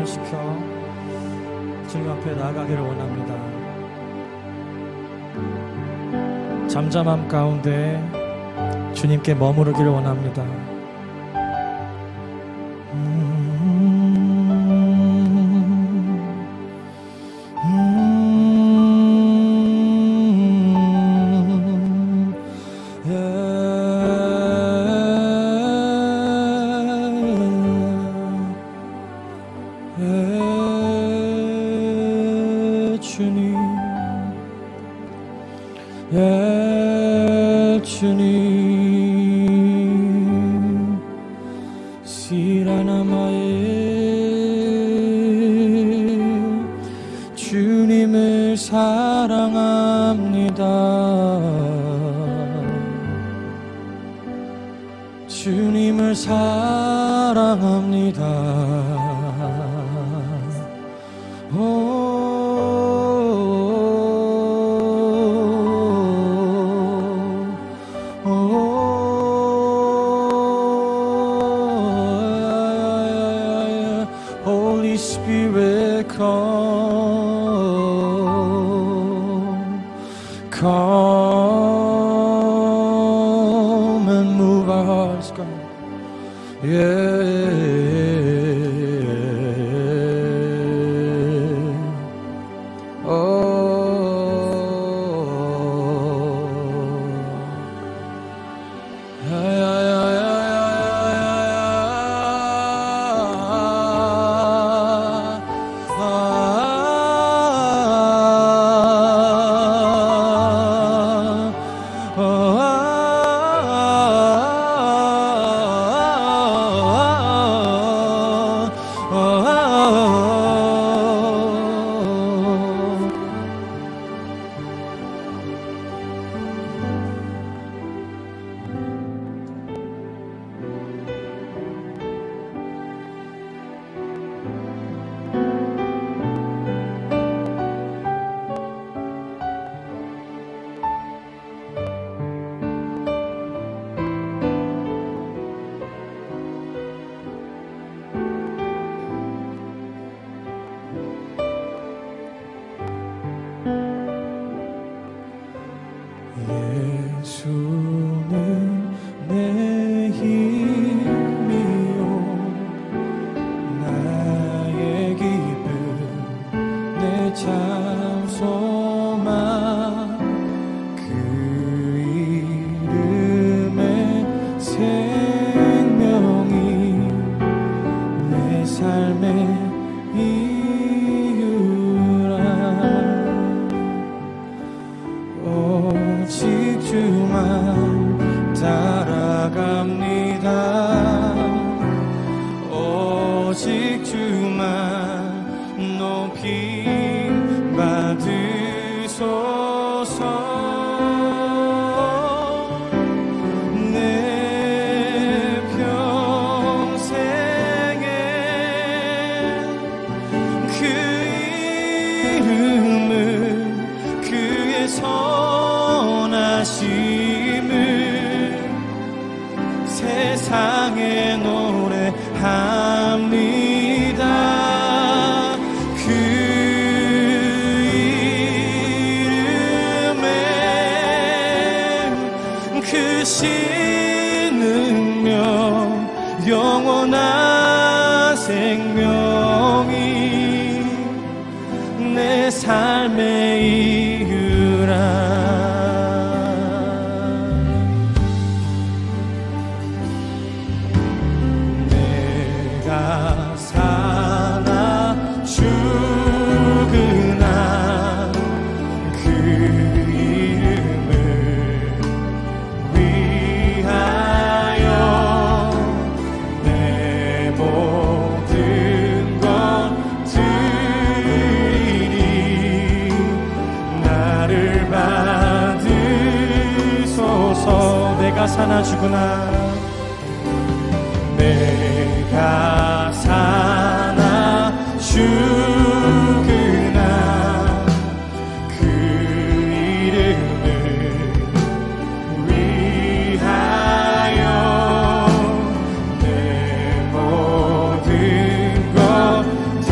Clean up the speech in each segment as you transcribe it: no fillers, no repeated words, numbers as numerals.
기도시켜 주님 앞에 나아가기를 원합니다. 잠잠함 가운데 주님께 머무르기를 원합니다. 주님 시라나마에 주님을 사랑합니다. 주님을 사랑합니다. Holy Spirit, come and move our hearts, God. 예수는 내 힘이요 나의 기쁨 내 참 소망 그 이름의 생명이 내 삶의 이유라. 오직 주만 따라갑니다. 오직 주만 높이 받으소서. 내 평생에 그 이름을 그의 선하심을 세상에 노래합니다. 그 이름에 그 신능력 영원한 생명이 내 삶의 이유라. 내가 사나 죽으나 그 이름을 위하여 내 모든 것 드리리. 나를 받으소서. 내가 사나 죽으나 내가 사나 죽으나 그 이름을 위하여 내 모든 것 다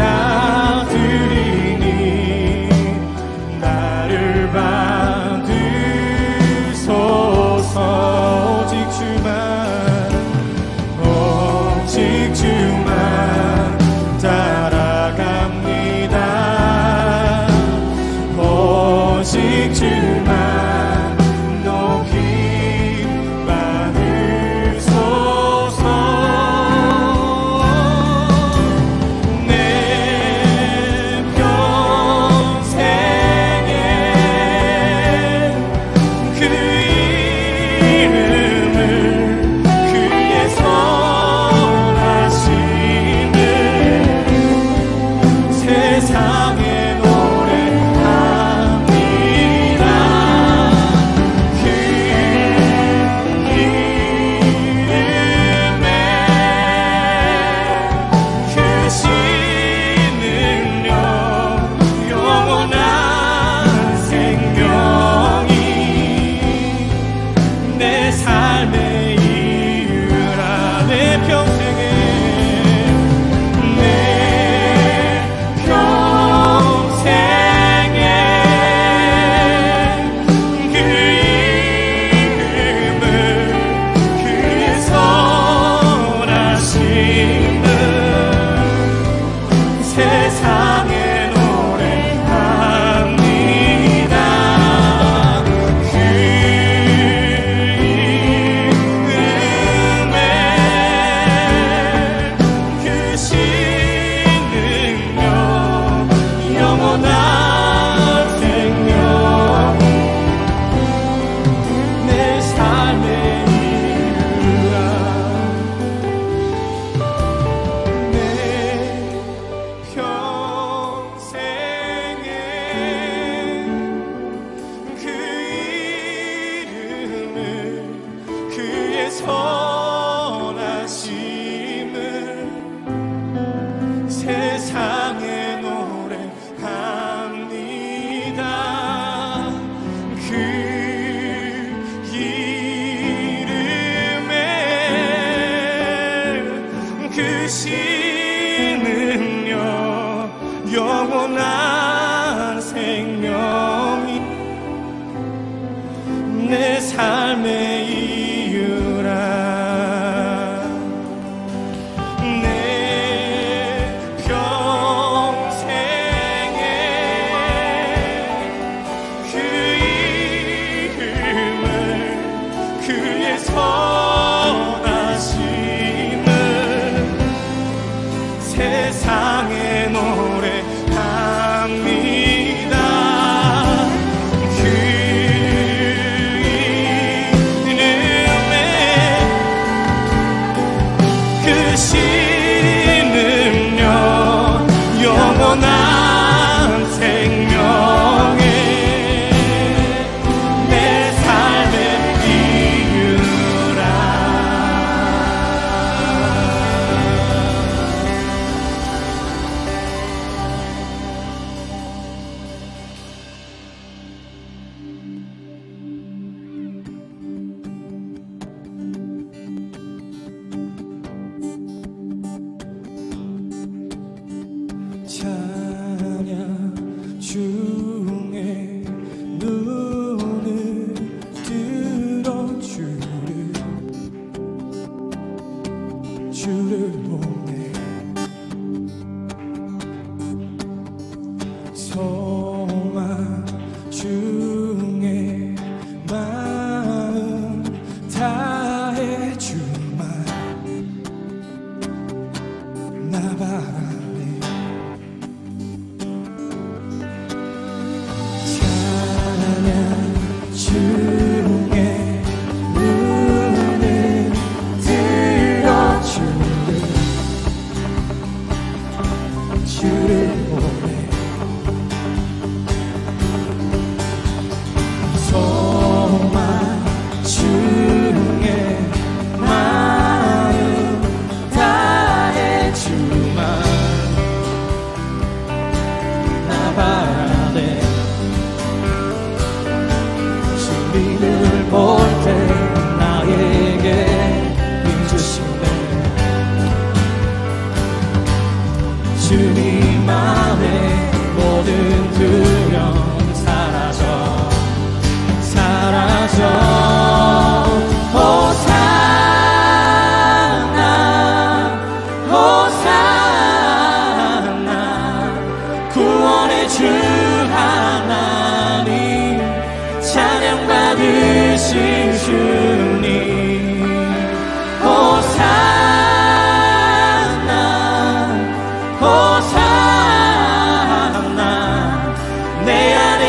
세상에 노래합니다. 그 이름에 그 신은요 영원한 생명이 내 삶의 이유라. 내 평생에 그 이름을 그의 선하심을 세상에 노래합니다. 그 이름에 그 신은요 영원한 생명에 내 삶의 이유라. 찬양 중에 눈을 들어 주를 보네. 소망 중에 마음 다해 주만 나 바라네. 찬양 중에 눈을 들어 주를 보네. 소망 중에 마음 다해 주만 나 바라네. 주님을 볼 때 나에게 해주시네. 주님 안에 모든 두려움 사라져 호산나 호산나 구원의 주 하나님 찬양받으신 주님 호산나 호산나 내 안에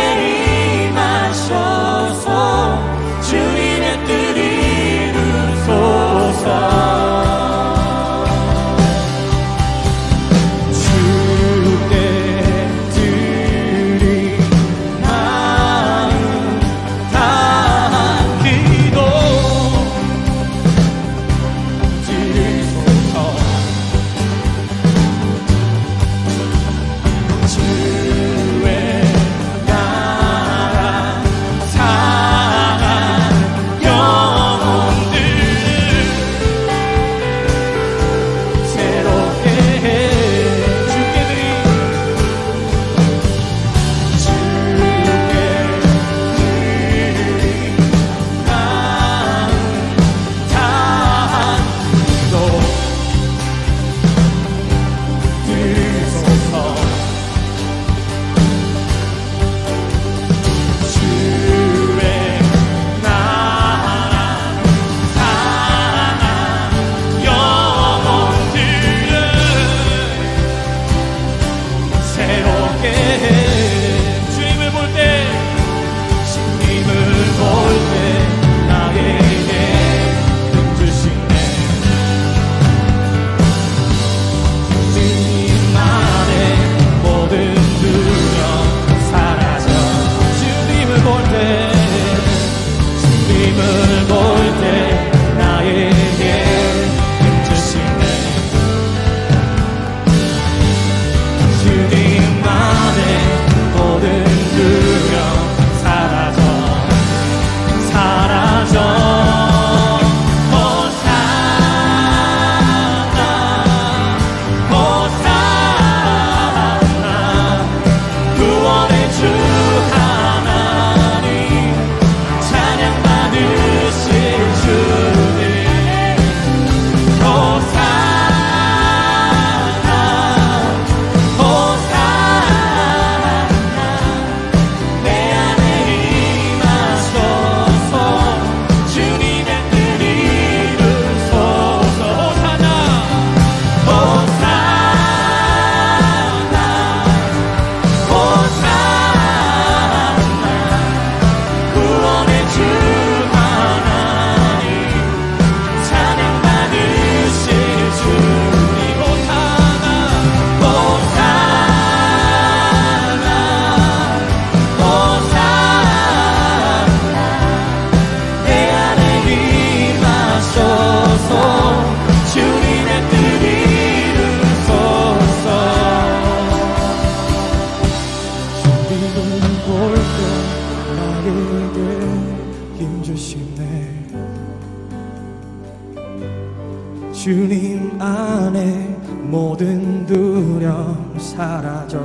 모든 두려움 사라져.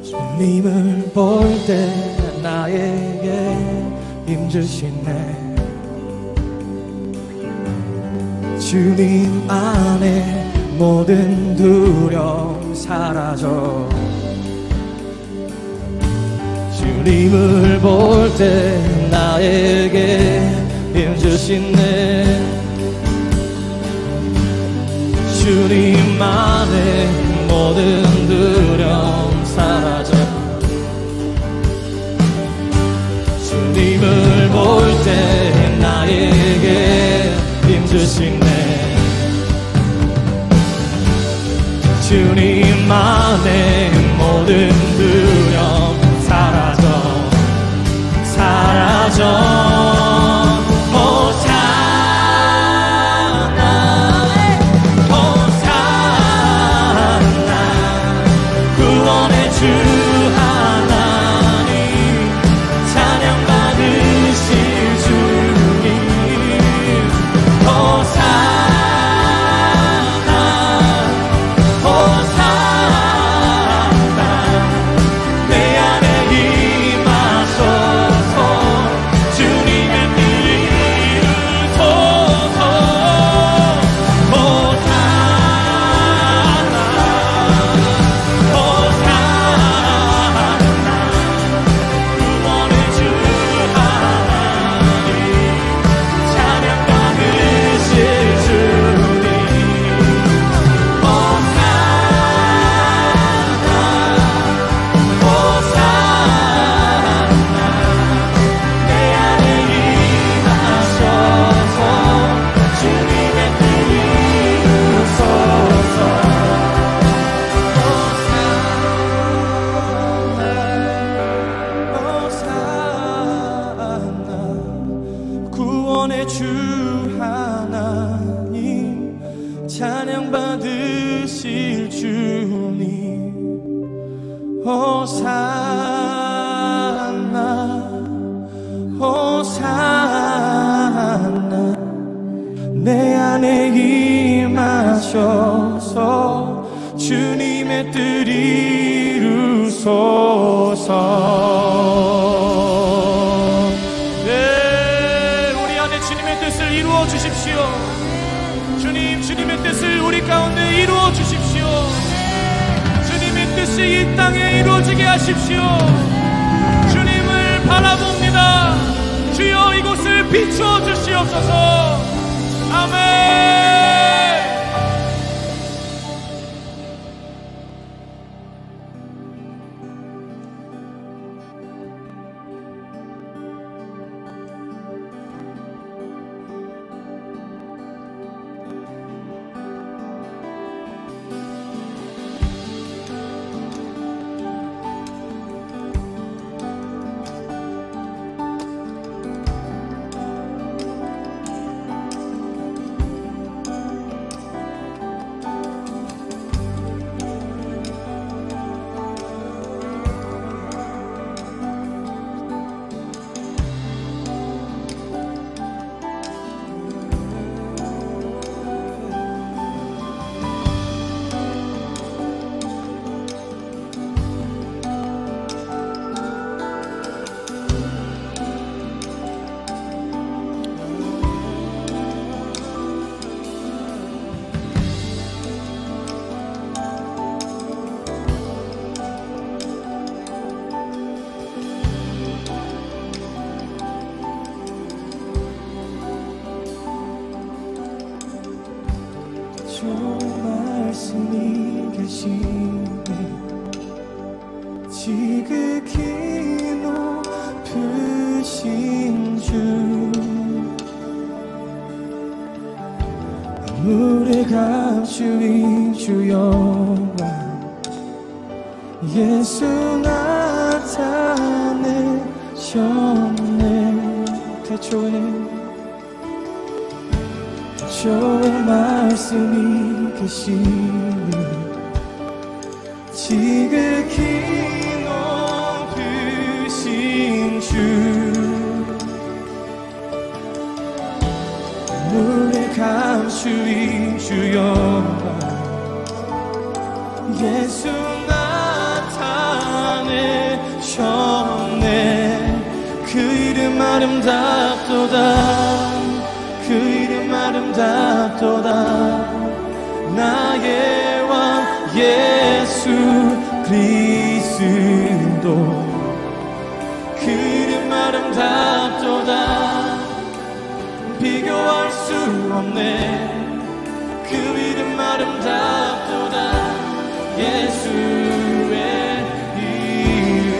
주님을 볼 때 나에게 힘주시네. 주님 안에 모든 두려움 사라져. 주님을 볼 때 나에게 힘주시네. 주님 안에 모든 두려움 사라져. 주님을 볼 때 나에게 힘주시네. 주님 안에 모든 두려움 사라져. 구원의 주 하나님, 찬양받으실 주님. 호산나, 호산나. 내 안에 임하소서. 주님의 뜻 이루소서. 구원의 주 하나님, 찬양받으실 주님. 호산나, 호산나. 내 안에 임하셔서 주님의 뜻 이루소서. 네, 우리 안에 주님의 뜻을 이루어 주십시오. 주님, 주님의 뜻을 우리 가운데 이루어 주십시오. 주님의 뜻이 이 땅에 이루어지게 하십시오. 주님을 바라봅니다. 주여, 이곳을 비추어 주시옵소서. 아멘. 주 말씀이 계시네. 지극히 높으신 주, 만물의 감추인 주 영광, 예수 나타내셨네. 태초에 주의 말씀이 계시니 지극히 높으신 주, 물에 감추인 주 영광 예수 나타내셨네. 그 이름 아름답도다. 그 이름 아름답도다. 나의 왕 예수 그리스도. 그 이름 아름답도다. 비교할 수 없네. 그 이름 아름답도다. 예수의 이름.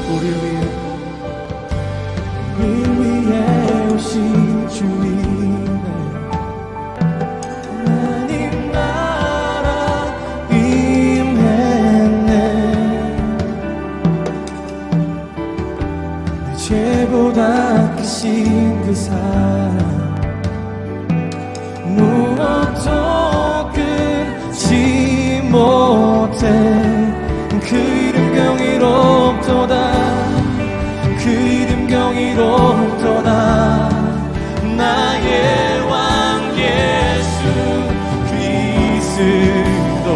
우리 위에 오신 주님의 하나님 나라 임했네. 내 죄보다 크신 그 사랑 무엇도 끊지 못해. 그 이름 경이롭도다. 그 이름 경이롭도다. 나의 왕 예수 그리스도.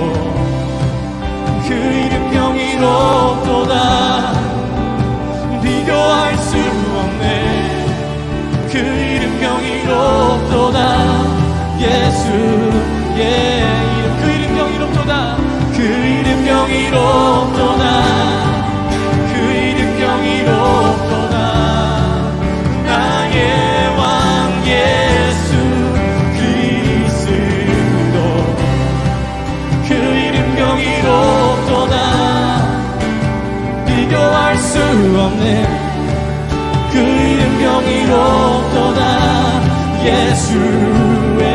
그 이름 경이롭도다. 비교할 수 없네. 그 이름 경이롭도다. 예수의 이름. 그 이름 경이롭도다. 그 이름 경이롭도다. 그 이름 경이롭도다. 나의 왕 예수 그리스도. 그 이름 경이롭도다. 비교할 수 없네. 그 이름 경이롭도다. 예수의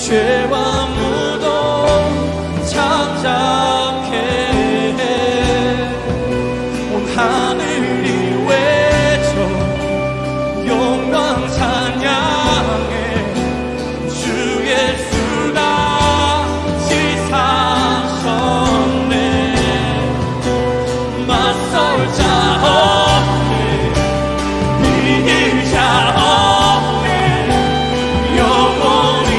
죄와 무덤 창작해 온 하늘이 외쳐 영광 찬양해. 주 예수가 지사셨네. 맞설 자 없네. 이길 자 없네. 영원히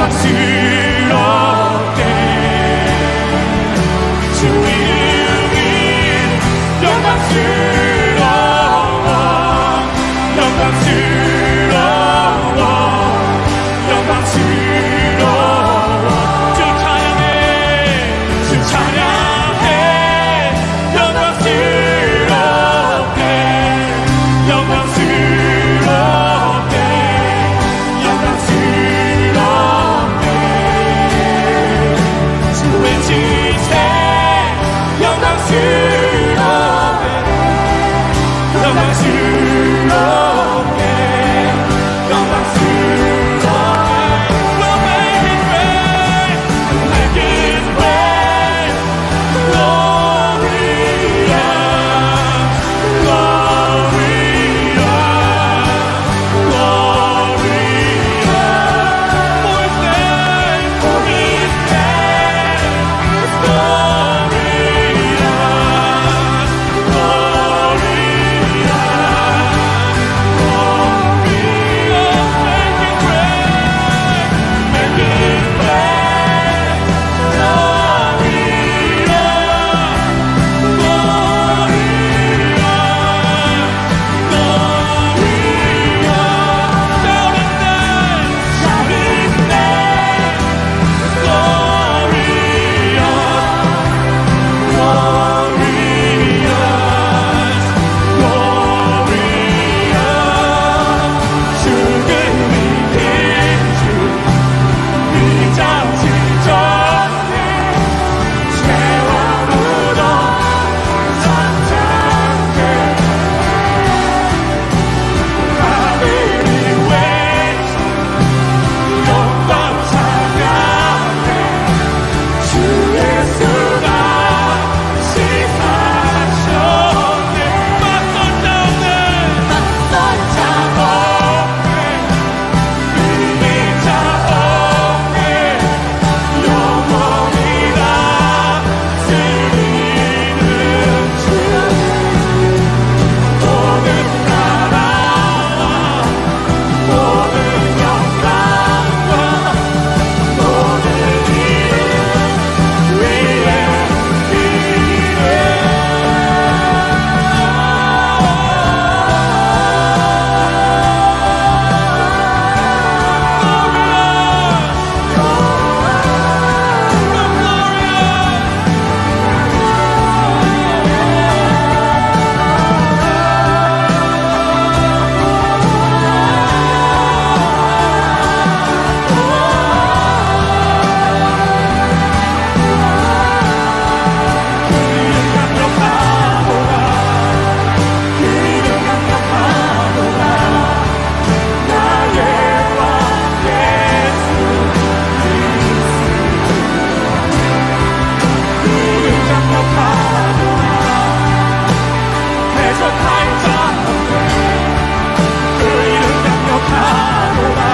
영광스럽게 주 이름이 영광스러워 영광스러워 영광스러워 주 찬양해 주 찬양해 영광스럽게 영광스럽게 영광스럽게 주의 지세 영광스럽게 영광스럽게 영광스럽게 We'll make it great make it great glorious glorious for his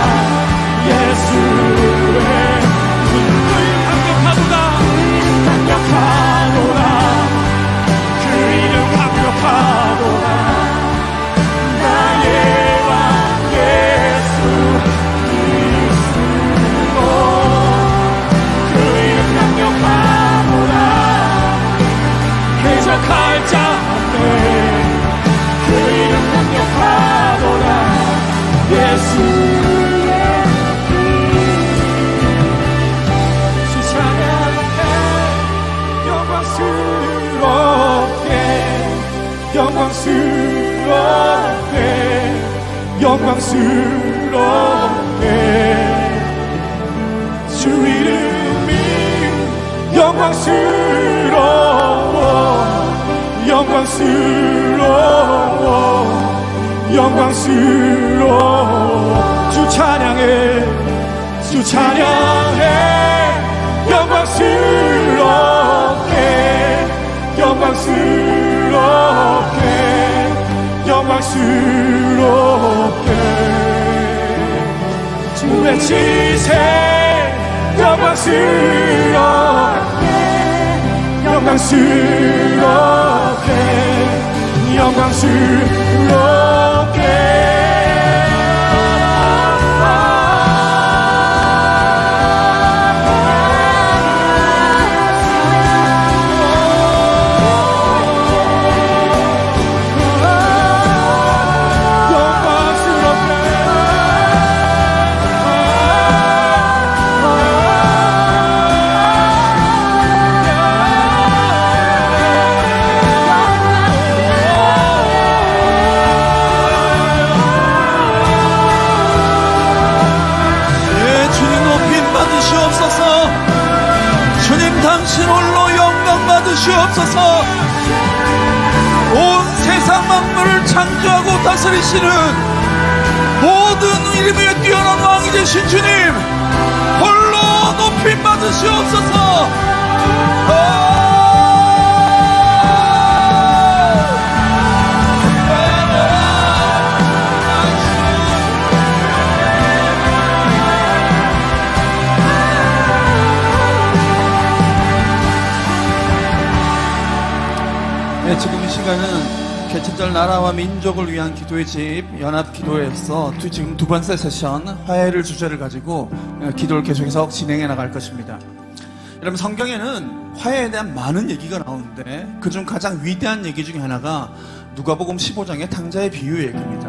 name is 영광스럽게 주 이름이 영광스러워 영광스러워 영광스러워 주 찬양해 주 찬양해 영광스럽게 영광스럽게 영광스럽게 주의 지세 영광스럽게 영광스럽게 영광스럽게 온 세상 만물을 창조하고 다스리시는 모든 이름 위에 뛰어난 왕이 되신 주님, 홀로 높임 받으시옵소서. 네, 지금 이 시간은 개천절 나라와 민족을 위한 기도의 집 연합기도에서 지금 두 번째 세션 화해를 주제를 가지고 기도를 계속해서 진행해 나갈 것입니다. 여러분, 성경에는 화해에 대한 많은 얘기가 나오는데 그중 가장 위대한 얘기 중에 하나가 누가복음 15장의 탕자의 비유 얘기입니다.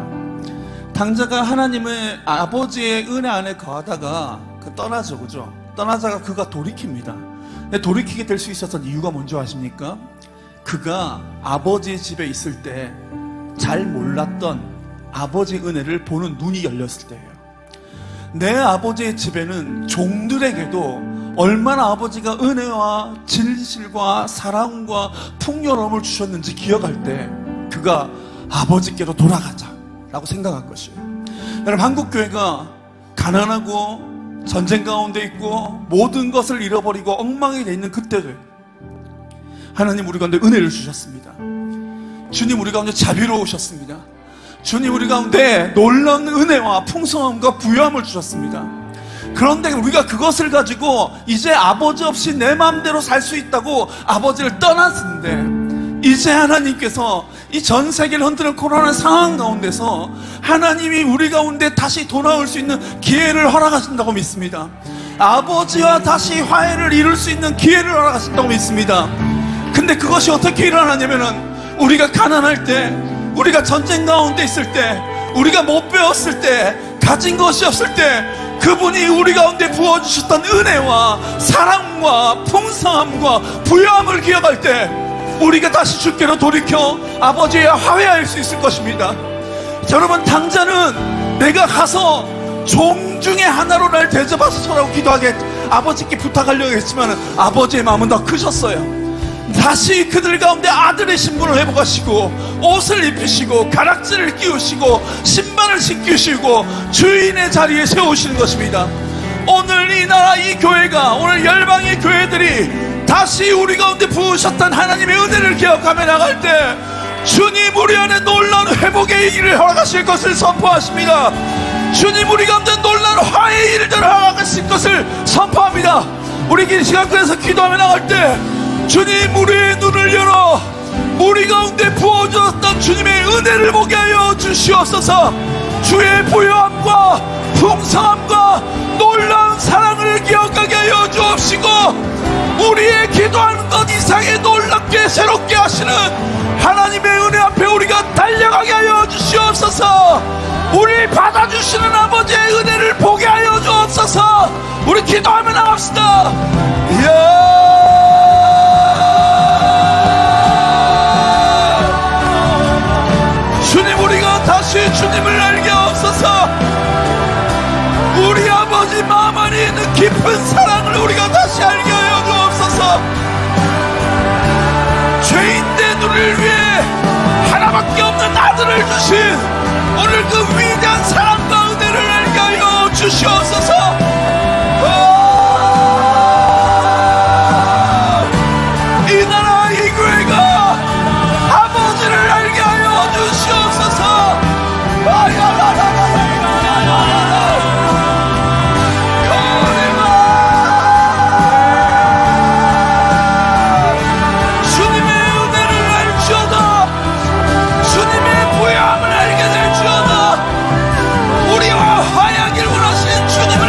탕자가 하나님의 아버지의 은혜 안에 거하다가 떠나죠, 그죠? 떠나자가 그가 돌이킵니다. 돌이키게 될 수 있었던 이유가 뭔지 아십니까? 그가 아버지 집에 있을 때 잘 몰랐던 아버지의 은혜를 보는 눈이 열렸을 때예요. 내 아버지의 집에는 종들에게도 얼마나 아버지가 은혜와 진실과 사랑과 풍요로움을 주셨는지 기억할 때 그가 아버지께로 돌아가자 라고 생각한 것이에요. 여러분, 한국교회가 가난하고 전쟁 가운데 있고 모든 것을 잃어버리고 엉망이 돼 있는 그때를 하나님 우리 가운데 은혜를 주셨습니다. 주님 우리 가운데 자비로우셨습니다. 주님 우리 가운데 놀라운 은혜와 풍성함과 부유함을 주셨습니다. 그런데 우리가 그것을 가지고 이제 아버지 없이 내 마음대로 살 수 있다고 아버지를 떠났는데, 이제 하나님께서 이 전 세계를 흔드는 코로나 상황 가운데서 하나님이 우리 가운데 다시 돌아올 수 있는 기회를 허락하신다고 믿습니다. 아버지와 다시 화해를 이룰 수 있는 기회를 허락하신다고 믿습니다. 근데 그것이 어떻게 일어나냐면은 우리가 가난할 때, 우리가 전쟁 가운데 있을 때, 우리가 못 배웠을 때, 가진 것이 없을 때 그분이 우리 가운데 부어주셨던 은혜와 사랑과 풍성함과 부유함을 기억할 때 우리가 다시 주께로 돌이켜 아버지와 화해할 수 있을 것입니다. 여러분, 탕자는 내가 가서 종 중에 하나로 날 대접하소서라고 기도하게 아버지께 부탁하려고 했지만 아버지의 마음은 더 크셨어요. 다시 그들 가운데 아들의 신분을 회복하시고 옷을 입히시고 가락지를 끼우시고 신발을 신기시고 주인의 자리에 세우시는 것입니다. 오늘 이 나라 이 교회가, 오늘 열방의 교회들이 다시 우리 가운데 부으셨던 하나님의 은혜를 기억하며 나갈 때 주님 우리 안에 놀라운 회복의 일을 허락하실 것을 선포하십니다. 주님 우리 가운데 놀라운 화해의 일들을 허락하실 것을 선포합니다. 우리 긴 시간 그래서 기도하며 나갈 때 주님 우리의 눈을 열어 우리 가운데 부어주었던 주님의 은혜를 보게 하여 주시옵소서. 주의 부유함과 풍성함과 놀라운 사랑을 기억하게 하여 주옵시고 우리의 기도하는 것 이상의 놀랍게 새롭게 하시는 하나님의 은혜 앞에 우리가 달려가게 하여 주시옵소서. 우리 받아주시는 아버지의 은혜를 보게 하여 주옵소서. 우리 기도하며 나갑시다. 주님 우리가 다시 주님을 알게 하옵소서. 우리 아버지 마음 안에 있는 깊은 사랑을 우리가 다시 알게 하여 주옵소서. 죄인된 우리를 위해 하나밖에 없는 아들을 주신 오늘 그 위대한 사랑과 은혜를 알게 하여 주시옵소서. 이 나라 이 교회가 아버지를 알게 하여 주시옵소서. 주님의 은혜를 알지어다. 주님의 부유함을 알게 될지어다. 우리와 화해하길 원하시는 주님을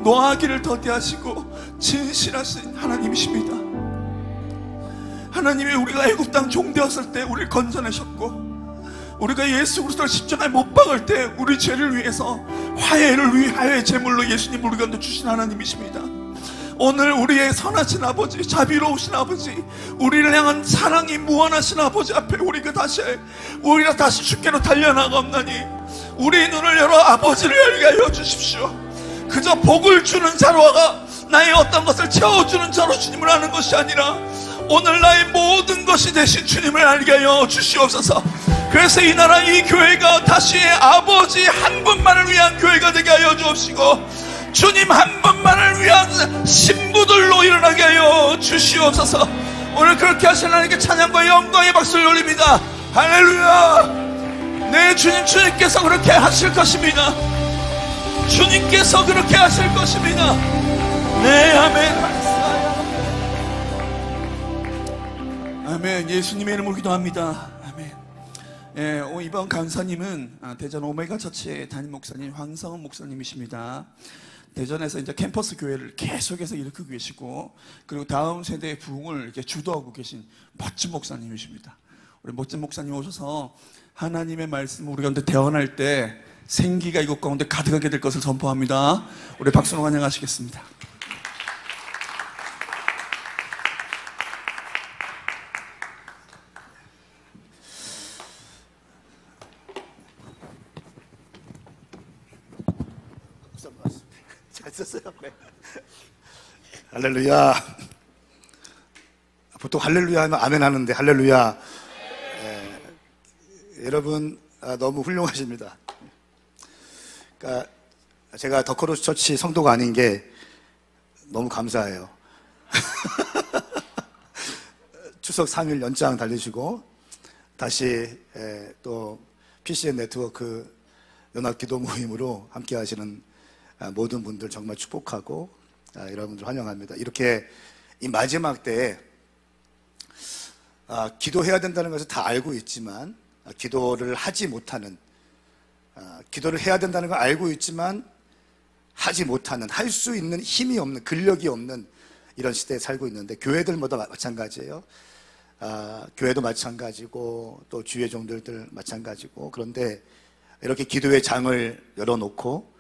노하기를 더디하시고 진실하신 하나님이십니다. 하나님이 우리가 애굽 땅 종되었을 때 우리를 건져내셨고, 우리가 예수 그리스도를 십자가에 못 박을 때 우리 죄를 위해서 화해를 위해 화해 제물로 예수님을 우리 가운데 주신 하나님이십니다. 오늘 우리의 선하신 아버지, 자비로우신 아버지, 우리를 향한 사랑이 무한하신 아버지 앞에 우리가 다시 주께로 달려나가옵나니 우리의 눈을 열어 아버지를 알게 하여 주십시오. 그저 복을 주는 자로가 나의 어떤 것을 채워주는 자로 주님을 아는 것이 아니라 오늘 나의 모든 것이 되신 주님을 알게 하여 주시옵소서. 그래서 이 나라 이 교회가 다시 아버지 한 분만을 위한 교회가 되게 하여 주옵시고, 주님 한 분만을 위한 신부들로 일어나게 하여 주시옵소서. 오늘 그렇게 하신 하나님께 찬양과 영광의 박수를 올립니다. 할렐루야. 네, 주님께서 그렇게 하실 것입니다. 주님께서 그렇게 하실 것입니다. 네, 아멘. 아멘. 예수님의 이름으로 기도합니다. 아멘. 예, 이번 강사님은 대전 오메가 처치의 담임 목사님 황성원 목사님이십니다. 대전에서 이제 캠퍼스 교회를 계속해서 일으키고 계시고, 그리고 다음 세대의 부흥을 이렇게 주도하고 계신 멋진 목사님이십니다. 우리 멋진 목사님 오셔서 하나님의 말씀을 우리 가운데 대언할 때 생기가 이곳 가운데 가득하게 될 것을 선포합니다. 우리 박수로 환영하시겠습니다. 잘 썼어요. 네. 할렐루야. 보통 할렐루야 하면 아멘 하는데 할렐루야. 여러분 너무 훌륭하십니다. 그러니까 제가 더크로스 처치 성도가 아닌 게 너무 감사해요. 추석 3일 연장 달리시고 다시 또 PCN 네트워크 연합기도 모임으로 함께 하시는 모든 분들 정말 축복하고 여러분들 환영합니다. 이렇게 이 마지막 때에 기도해야 된다는 것을 다 알고 있지만 기도를 하지 못하는, 기도를 해야 된다는 걸 알고 있지만 하지 못하는, 할 수 있는 힘이 없는, 근력이 없는 이런 시대에 살고 있는데, 교회들마다 마찬가지예요. 교회도 마찬가지고 또 주의 종들들 마찬가지고. 그런데 이렇게 기도의 장을 열어놓고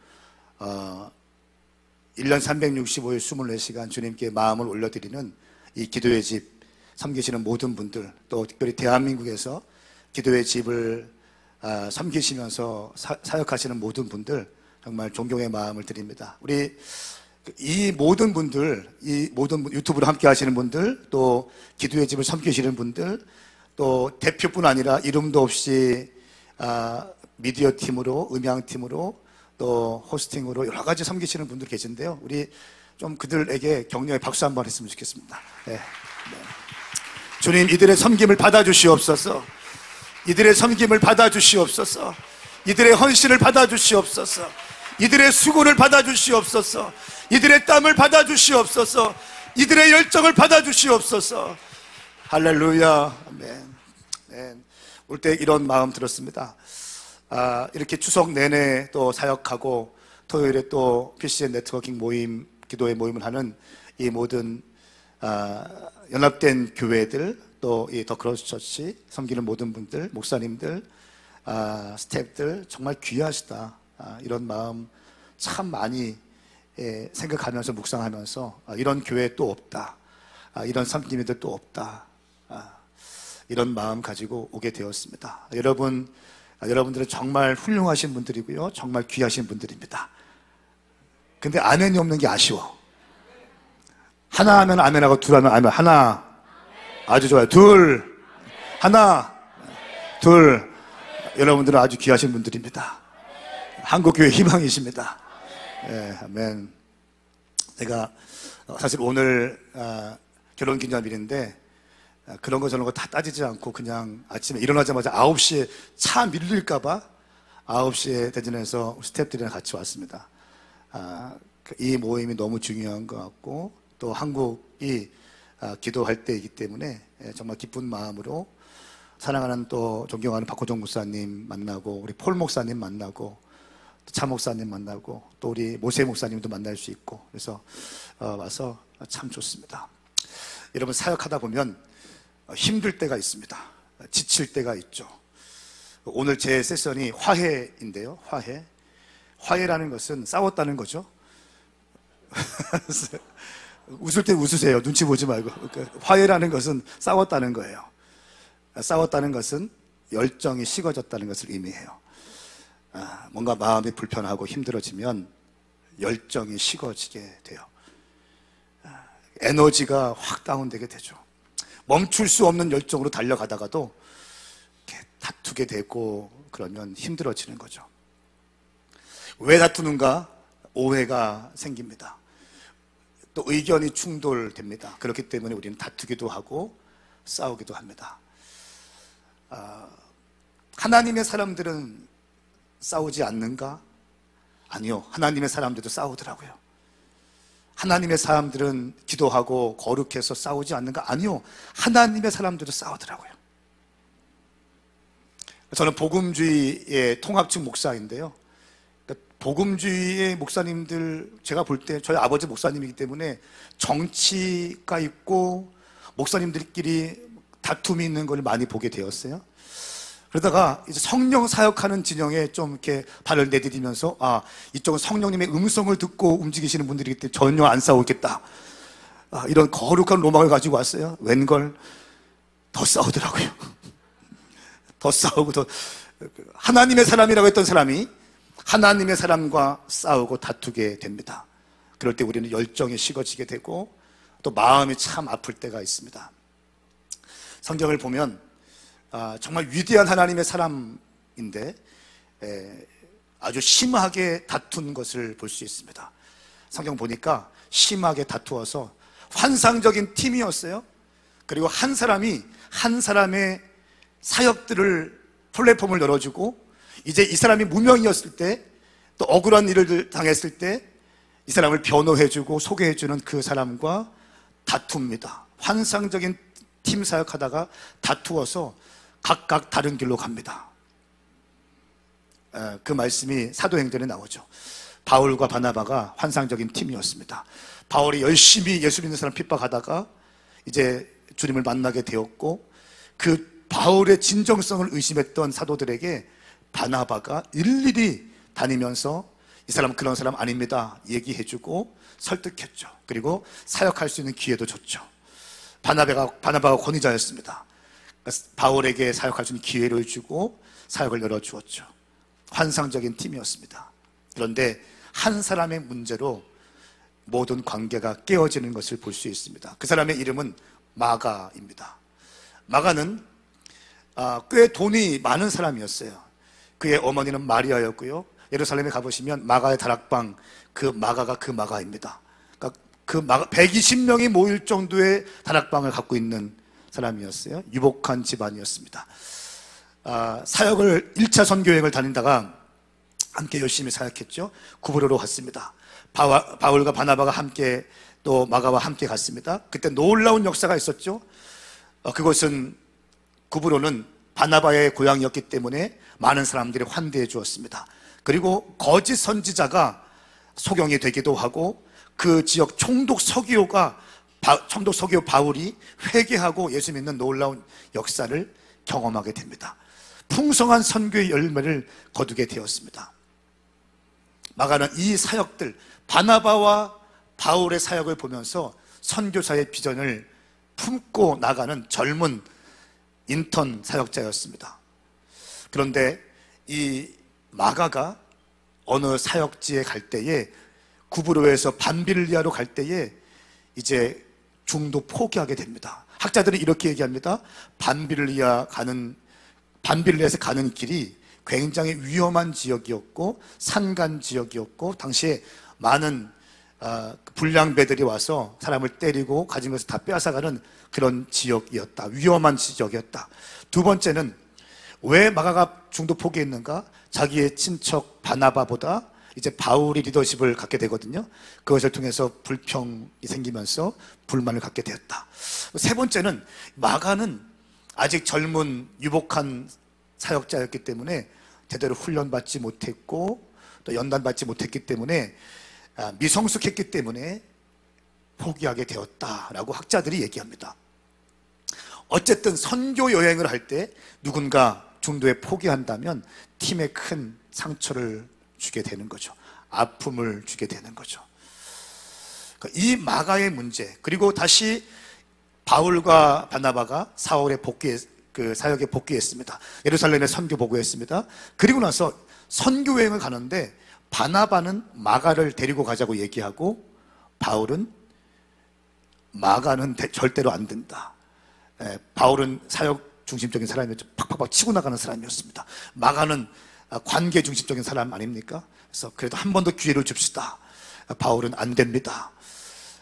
1년 365일 24시간 주님께 마음을 올려드리는 이 기도의 집 섬기시는 모든 분들, 또 특별히 대한민국에서 기도의 집을 섬기시면서 사역하시는 모든 분들 정말 존경의 마음을 드립니다. 우리 이 모든 분들, 유튜브로 함께 하시는 분들, 또 기도의 집을 섬기시는 분들, 또 대표뿐 아니라 이름도 없이 미디어 팀으로, 음향팀으로, 또 호스팅으로 여러 가지 섬기시는 분들 계신데요. 우리 좀 그들에게 격려의 박수 한번 했으면 좋겠습니다. 네. 주님, 이들의 섬김을 받아주시옵소서. 이들의 섬김을 받아주시옵소서. 이들의 헌신을 받아주시옵소서. 이들의 수고를 받아주시옵소서. 이들의 땀을 받아주시옵소서. 이들의 열정을 받아주시옵소서. 할렐루야. 아멘. 네. 올 때 이런 마음 들었습니다. 이렇게 추석 내내 또 사역하고 토요일에 또 PCN 네트워킹 모임, 기도의 모임을 하는 이 모든 연합된 교회들, 또 이 더크로스 처치 섬기는 모든 분들, 목사님들, 스태프들 정말 귀하시다. 이런 마음 참 많이 생각하면서 묵상하면서 이런 교회 또 없다. 이런 섬김이들 또 없다. 이런 마음 가지고 오게 되었습니다. 여러분들은 정말 훌륭하신 분들이고요. 정말 귀하신 분들입니다. 근데 아멘이 없는 게 아쉬워. 하나 하면 아멘하고 둘 하면 아멘. 하나. 아주 좋아요. 둘. 하나. 둘. 여러분들은 아주 귀하신 분들입니다. 한국교회 희망이십니다. 예, 아멘. 제가 사실 오늘 결혼기념일인데 그런 거 저런 거 다 따지지 않고 그냥 아침에 일어나자마자 9시에 차 밀릴까봐 9시에 대전에서 스태프들이랑 같이 왔습니다. 이 모임이 너무 중요한 것 같고 또 한국이 기도할 때이기 때문에 정말 기쁜 마음으로 사랑하는 또 존경하는 박호정 목사님 만나고 우리 폴 목사님 만나고 차 목사님 만나고 또 우리 모세 목사님도 만날 수 있고 그래서 와서 참 좋습니다. 여러분 사역하다 보면 힘들 때가 있습니다. 지칠 때가 있죠. 오늘 제 세션이 화해인데요. 화해라는 것은 싸웠다는 거죠. 웃을 때 웃으세요. 눈치 보지 말고. 화해라는 것은 싸웠다는 거예요. 싸웠다는 것은 열정이 식어졌다는 것을 의미해요. 뭔가 마음이 불편하고 힘들어지면 열정이 식어지게 돼요. 에너지가 확 다운되게 되죠. 멈출 수 없는 열정으로 달려가다가도 이렇게 다투게 되고 그러면 힘들어지는 거죠. 왜 다투는가? 오해가 생깁니다. 또 의견이 충돌됩니다. 그렇기 때문에 우리는 다투기도 하고 싸우기도 합니다. 하나님의 사람들은 싸우지 않는가? 아니요. 하나님의 사람들도 싸우더라고요. 하나님의 사람들은 기도하고 거룩해서 싸우지 않는가? 아니요. 하나님의 사람들도 싸우더라고요. 저는 복음주의의 통합측 목사인데요. 복음주의의 목사님들 제가 볼 때 저희 아버지 목사님이기 때문에 정치가 있고 목사님들끼리 다툼이 있는 걸 많이 보게 되었어요. 그러다가 이제 성령 사역하는 진영에 좀 이렇게 발을 내디디면서 이쪽은 성령님의 음성을 듣고 움직이시는 분들이기 때문에 전혀 안 싸우겠다. 이런 거룩한 로망을 가지고 왔어요. 웬걸 더 싸우더라고요. 더 싸우고 더 하나님의 사람이라고 했던 사람이 하나님의 사람과 싸우고 다투게 됩니다. 그럴 때 우리는 열정이 식어지게 되고 또 마음이 참 아플 때가 있습니다. 성경을 보면 정말 위대한 하나님의 사람인데 아주 심하게 다툰 것을 볼 수 있습니다. 성경 보니까 심하게 다투어서 환상적인 팀이었어요. 그리고 한 사람이 한 사람의 사역들을 플랫폼을 열어주고 이제 이 사람이 무명이었을 때 또 억울한 일을 당했을 때 이 사람을 변호해주고 소개해주는 그 사람과 다툽니다. 환상적인 팀 사역하다가 다투어서 각각 다른 길로 갑니다. 그 말씀이 사도행전에 나오죠. 바울과 바나바가 환상적인 팀이었습니다. 바울이 열심히 예수 믿는 사람 핍박하다가 이제 주님을 만나게 되었고 그 바울의 진정성을 의심했던 사도들에게 바나바가 일일이 다니면서 이 사람 그런 사람 아닙니다 얘기해주고 설득했죠. 그리고 사역할 수 있는 기회도 줬죠. 바나바가 권위자였습니다. 바울에게 사역할 수 있는 기회를 주고 사역을 열어주었죠. 환상적인 팀이었습니다. 그런데 한 사람의 문제로 모든 관계가 깨어지는 것을 볼 수 있습니다. 그 사람의 이름은 마가입니다. 마가는 꽤 돈이 많은 사람이었어요. 그의 어머니는 마리아였고요. 예루살렘에 가보시면 마가의 다락방, 그 마가가 그 마가입니다. 그러니까 그 마가 120명이 모일 정도의 다락방을 갖고 있는 사람이었어요. 유복한 집안이었습니다. 사역을 1차 선교여행을 다니다가 함께 열심히 사역했죠. 구브로로 갔습니다. 바울과 바나바가 함께 또 마가와 함께 갔습니다. 그때 놀라운 역사가 있었죠. 그것은 구브로는 바나바의 고향이었기 때문에 많은 사람들이 환대해 주었습니다. 그리고 거짓 선지자가 소경이 되기도 하고 그 지역 총독 서기오 바울이 회개하고 예수 믿는 놀라운 역사를 경험하게 됩니다. 풍성한 선교의 열매를 거두게 되었습니다. 마가는 이 사역들, 바나바와 바울의 사역을 보면서 선교사의 비전을 품고 나가는 젊은 인턴 사역자였습니다. 그런데 이 마가가 어느 사역지에 갈 때에 구브로에서 반빌리아로 갈 때에 이제 중도 포기하게 됩니다. 학자들은 이렇게 얘기합니다. 반빌리아에서 가는 길이 굉장히 위험한 지역이었고 산간 지역이었고 당시에 많은 불량배들이 와서 사람을 때리고 가진 것을 다 빼앗아가는 그런 지역이었다. 위험한 지역이었다. 두 번째는 왜 마가가 중도 포기했는가? 자기의 친척 바나바보다 이제 바울이 리더십을 갖게 되거든요. 그것을 통해서 불평이 생기면서 불만을 갖게 되었다. 세 번째는 마가는 아직 젊은 유복한 사역자였기 때문에 제대로 훈련받지 못했고 또 연단받지 못했기 때문에 미성숙했기 때문에 포기하게 되었다라고 학자들이 얘기합니다. 어쨌든 선교 여행을 할 때 누군가 중도에 포기한다면 팀에 큰 상처를 주게 되는 거죠. 아픔을 주게 되는 거죠. 이 마가의 문제, 그리고 다시 바울과 바나바가 사울의 사역에 복귀했습니다. 예루살렘에 선교 보고했습니다. 그리고 나서 선교 여행을 가는데 바나바는 마가를 데리고 가자고 얘기하고 바울은 마가는 절대로 안 된다. 바울은 사역 중심적인 사람이었죠. 팍팍팍 치고 나가는 사람이었습니다. 마가는 관계 중심적인 사람 아닙니까? 그래서 그래도 한 번 더 기회를 줍시다. 바울은 안 됩니다.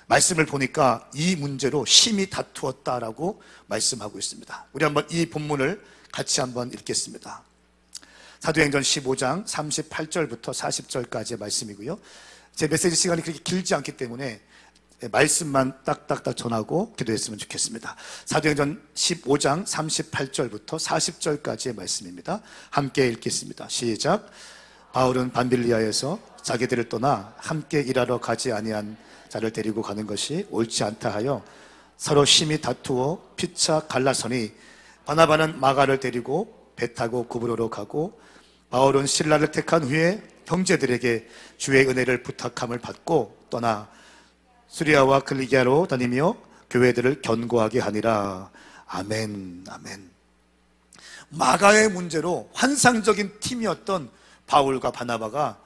말씀을 보니까 이 문제로 심히 다투었다라고 말씀하고 있습니다. 우리 한번 이 본문을 같이 한번 읽겠습니다. 사도행전 15장 38절부터 40절까지의 말씀이고요. 제 메시지 시간이 그렇게 길지 않기 때문에 말씀만 딱딱딱 전하고 기도했으면 좋겠습니다. 사도행전 15장 38절부터 40절까지의 말씀입니다. 함께 읽겠습니다. 시작. 바울은 밤빌리아에서 자기들을 떠나 함께 일하러 가지 아니한 자를 데리고 가는 것이 옳지 않다 하여 서로 심히 다투어 피차 갈라서니 바나바는 마가를 데리고 배 타고 구브로로 가고 바울은 실라를 택한 후에 형제들에게 주의 은혜를 부탁함을 받고 떠나 수리아와 길리기아로 다니며 교회들을 견고하게 하니라. 아멘, 아멘. 마가의 문제로 환상적인 팀이었던 바울과 바나바가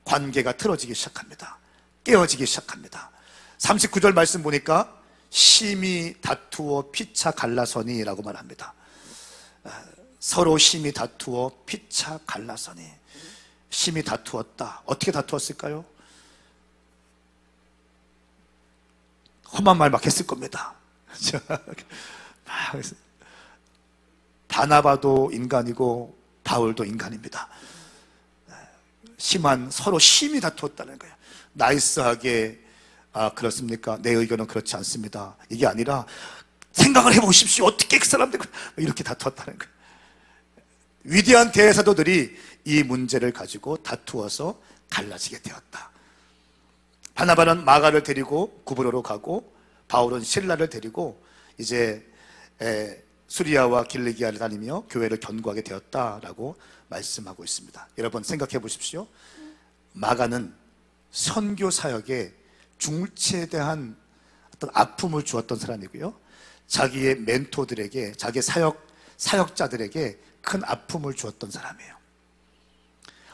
관계가 틀어지기 시작합니다. 깨어지기 시작합니다. 39절 말씀 보니까 심히 다투어 피차 갈라서니 라고 말합니다. 서로 심히 다투어 피차 갈라서니. 심히 다투었다. 어떻게 다투었을까요? 험한 말 막 했을 겁니다. 바나바도 인간이고 바울도 인간입니다. 서로 심히 다투었다는 거예요. 나이스하게 그렇습니까? 내 의견은 그렇지 않습니다. 이게 아니라 생각을 해보십시오. 어떻게 그 사람들 이렇게 다투었다는 거예요. 위대한 대사도들이 이 문제를 가지고 다투어서 갈라지게 되었다. 바나바는 마가를 데리고 구브로로 가고 바울은 실라를 데리고 이제 수리아와 길리기아를 다니며 교회를 견고하게 되었다라고 말씀하고 있습니다. 여러분 생각해 보십시오. 마가는 선교 사역에 중치에 대한 어떤 아픔을 주었던 사람이고요. 자기의 멘토들에게, 자기 사역자들에게 큰 아픔을 주었던 사람이에요.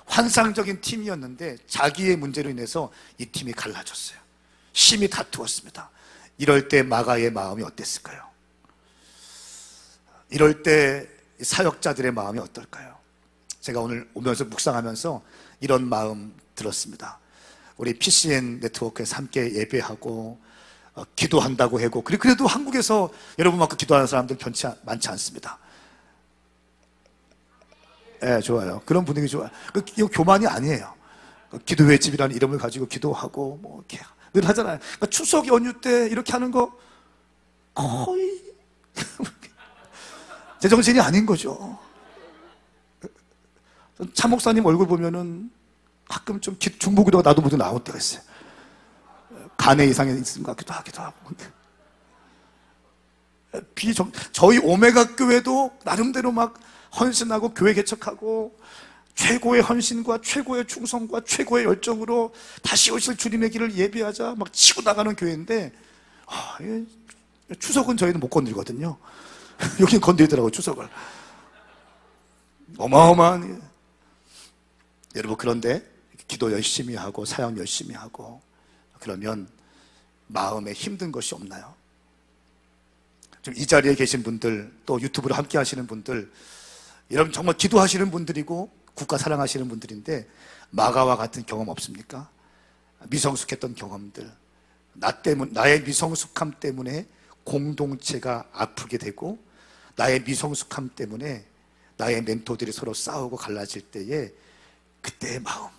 환상적인 팀이었는데 자기의 문제로 인해서 이 팀이 갈라졌어요. 심히 다투었습니다. 이럴 때 마가의 마음이 어땠을까요? 이럴 때 사역자들의 마음이 어떨까요? 제가 오늘 오면서 묵상하면서 이런 마음 들었습니다. 우리 PCN 네트워크에서 함께 예배하고 기도한다고 하고, 그래도 한국에서 여러분만큼 기도하는 사람들 많지 않습니다. 네, 좋아요. 그런 분위기 좋아요. 이거 교만이 아니에요. 기도회 집이라는 이름을 가지고 기도하고 뭐 이렇게 늘 하잖아요. 그러니까 추석 연휴 때 이렇게 하는 거 거의 제정신이 아닌 거죠. 차 목사님 얼굴 보면은 가끔 좀 중보기도가 나도 모두 나올 때가 있어요. 간에 이상이 있는 것 같기도 하고. 저희 오메가 교회도 나름대로 막 헌신하고 교회 개척하고 최고의 헌신과 최고의 충성과 최고의 열정으로 다시 오실 주님의 길을 예비하자 막 치고 나가는 교회인데 추석은 저희는 못 건드리거든요. 여기는 건드리더라고요. 추석을. 어마어마한. 여러분, 그런데 기도 열심히 하고 사역 열심히 하고 그러면 마음에 힘든 것이 없나요? 좀 이 자리에 계신 분들, 또 유튜브로 함께 하시는 분들, 여러분 정말 기도하시는 분들이고 국가 사랑하시는 분들인데 마가와 같은 경험 없습니까? 미성숙했던 경험들, 나의 미성숙함 때문에 공동체가 아프게 되고 나의 미성숙함 때문에 나의 멘토들이 서로 싸우고 갈라질 때에 그때의 마음.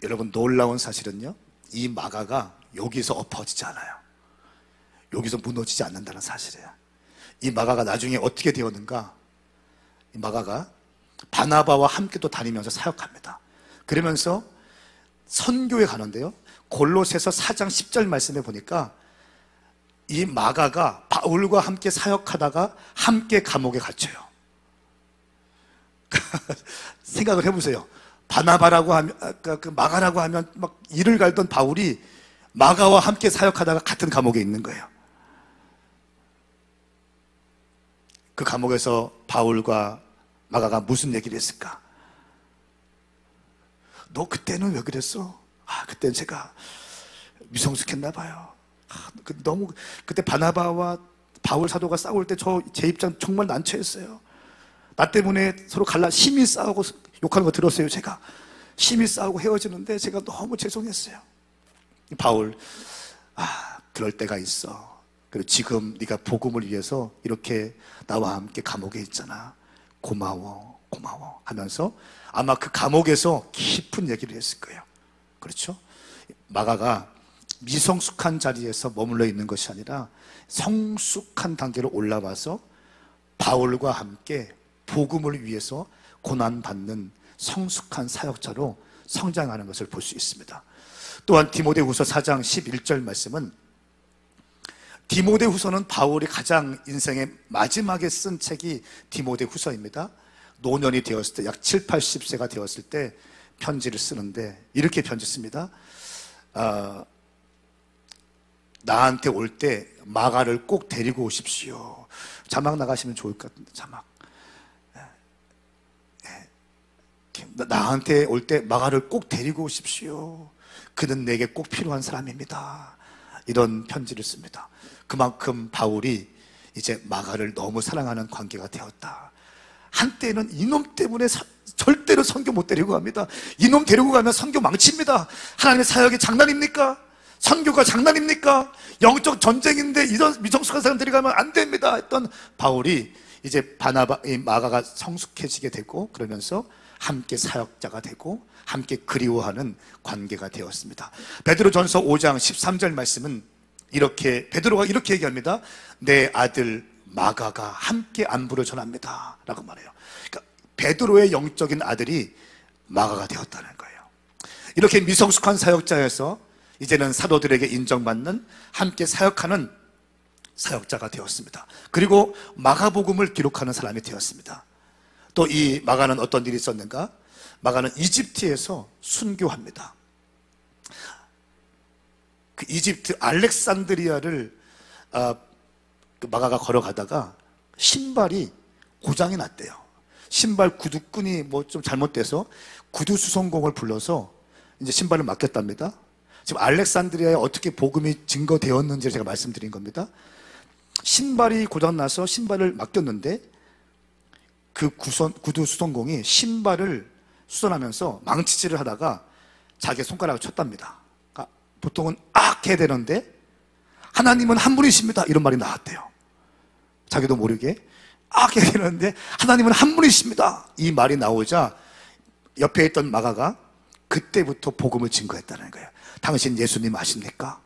여러분, 놀라운 사실은요, 이 마가가 여기서 엎어지지 않아요. 여기서 무너지지 않는다는 사실이에요. 이 마가가 나중에 어떻게 되었는가? 마가가 바나바와 함께 또 다니면서 사역합니다. 그러면서 선교에 가는데요, 골로새서 4장 10절 말씀에 보니까 이 마가가 바울과 함께 사역하다가 함께 감옥에 갇혀요. 생각을 해보세요. 바나바라고 하면, 그 마가라고 하면 막 일을 갈던 바울이 마가와 함께 사역하다가 같은 감옥에 있는 거예요. 그 감옥에서 바울과 마가가 무슨 얘기를 했을까? 너 그때는 왜 그랬어? 그때는 제가 미성숙했나 봐요. 너무 그때 바나바와 바울 사도가 싸울 때 제 입장 정말 난처했어요. 나 때문에 서로 심히 싸우고 욕하는 거 들었어요. 제가 심히 싸우고 헤어지는데 제가 너무 죄송했어요. 바울, 그럴 때가 있어. 그리고 지금 네가 복음을 위해서 이렇게 나와 함께 감옥에 있잖아. 고마워 하면서 아마 그 감옥에서 깊은 얘기를 했을 거예요. 그렇죠? 마가가 미성숙한 자리에서 머물러 있는 것이 아니라 성숙한 단계로 올라와서 바울과 함께 복음을 위해서 고난받는 성숙한 사역자로 성장하는 것을 볼 수 있습니다. 또한 디모데후서 4장 11절 말씀은, 디모데후서는 바울이 가장 인생의 마지막에 쓴 책이 디모데후서입니다. 노년이 되었을 때, 약 7, 80세가 되었을 때 편지를 쓰는데 이렇게 편지 씁니다. 나한테 올 때 마가를 꼭 데리고 오십시오. 자막 나가시면 좋을 것 같은데, 자막. 나한테 올 때 마가를 꼭 데리고 오십시오. 그는 내게 꼭 필요한 사람입니다. 이런 편지를 씁니다. 그만큼 바울이 이제 마가를 너무 사랑하는 관계가 되었다. 한때는 이놈 때문에 절대로 선교 못 데리고 갑니다. 이놈 데리고 가면 선교 망칩니다. 하나님의 사역이 장난입니까? 선교가 장난입니까? 영적 전쟁인데 이런 미성숙한 사람 데려가면 안 됩니다 했던 바울이 이제 마가가 성숙해지게 되고, 그러면서 함께 사역자가 되고 함께 그리워하는 관계가 되었습니다. 베드로전서 5장 13절 말씀은 베드로가 이렇게 얘기합니다. 내 아들 마가가 함께 안부를 전합니다 라고 말해요. 그러니까 베드로의 영적인 아들이 마가가 되었다는 거예요. 이렇게 미성숙한 사역자에서 이제는 사도들에게 인정받는, 함께 사역하는 사역자가 되었습니다. 그리고 마가복음을 기록하는 사람이 되었습니다. 또 이 마가는 어떤 일이 있었는가? 마가는 이집트에서 순교합니다. 그 이집트 알렉산드리아를 마가가 걸어가다가 신발이 고장이 났대요. 신발 구두끈이 좀 잘못돼서 구두 수송공을 불러서 이제 신발을 맡겼답니다. 지금 알렉산드리아에 어떻게 복음이 증거되었는지 제가 말씀드린 겁니다. 신발이 고장나서 신발을 맡겼는데 그 구두 수송공이 신발을 수선하면서 망치질을 하다가 자기 손가락을 쳤답니다. 그러니까 보통은 해야 되는데 하나님은 한 분이십니다 이런 말이 나왔대요. 자기도 모르게 해야 되는데 하나님은 한 분이십니다 이 말이 나오자 옆에 있던 마가가 그때부터 복음을 증거했다는 거예요. 당신 예수님 아십니까?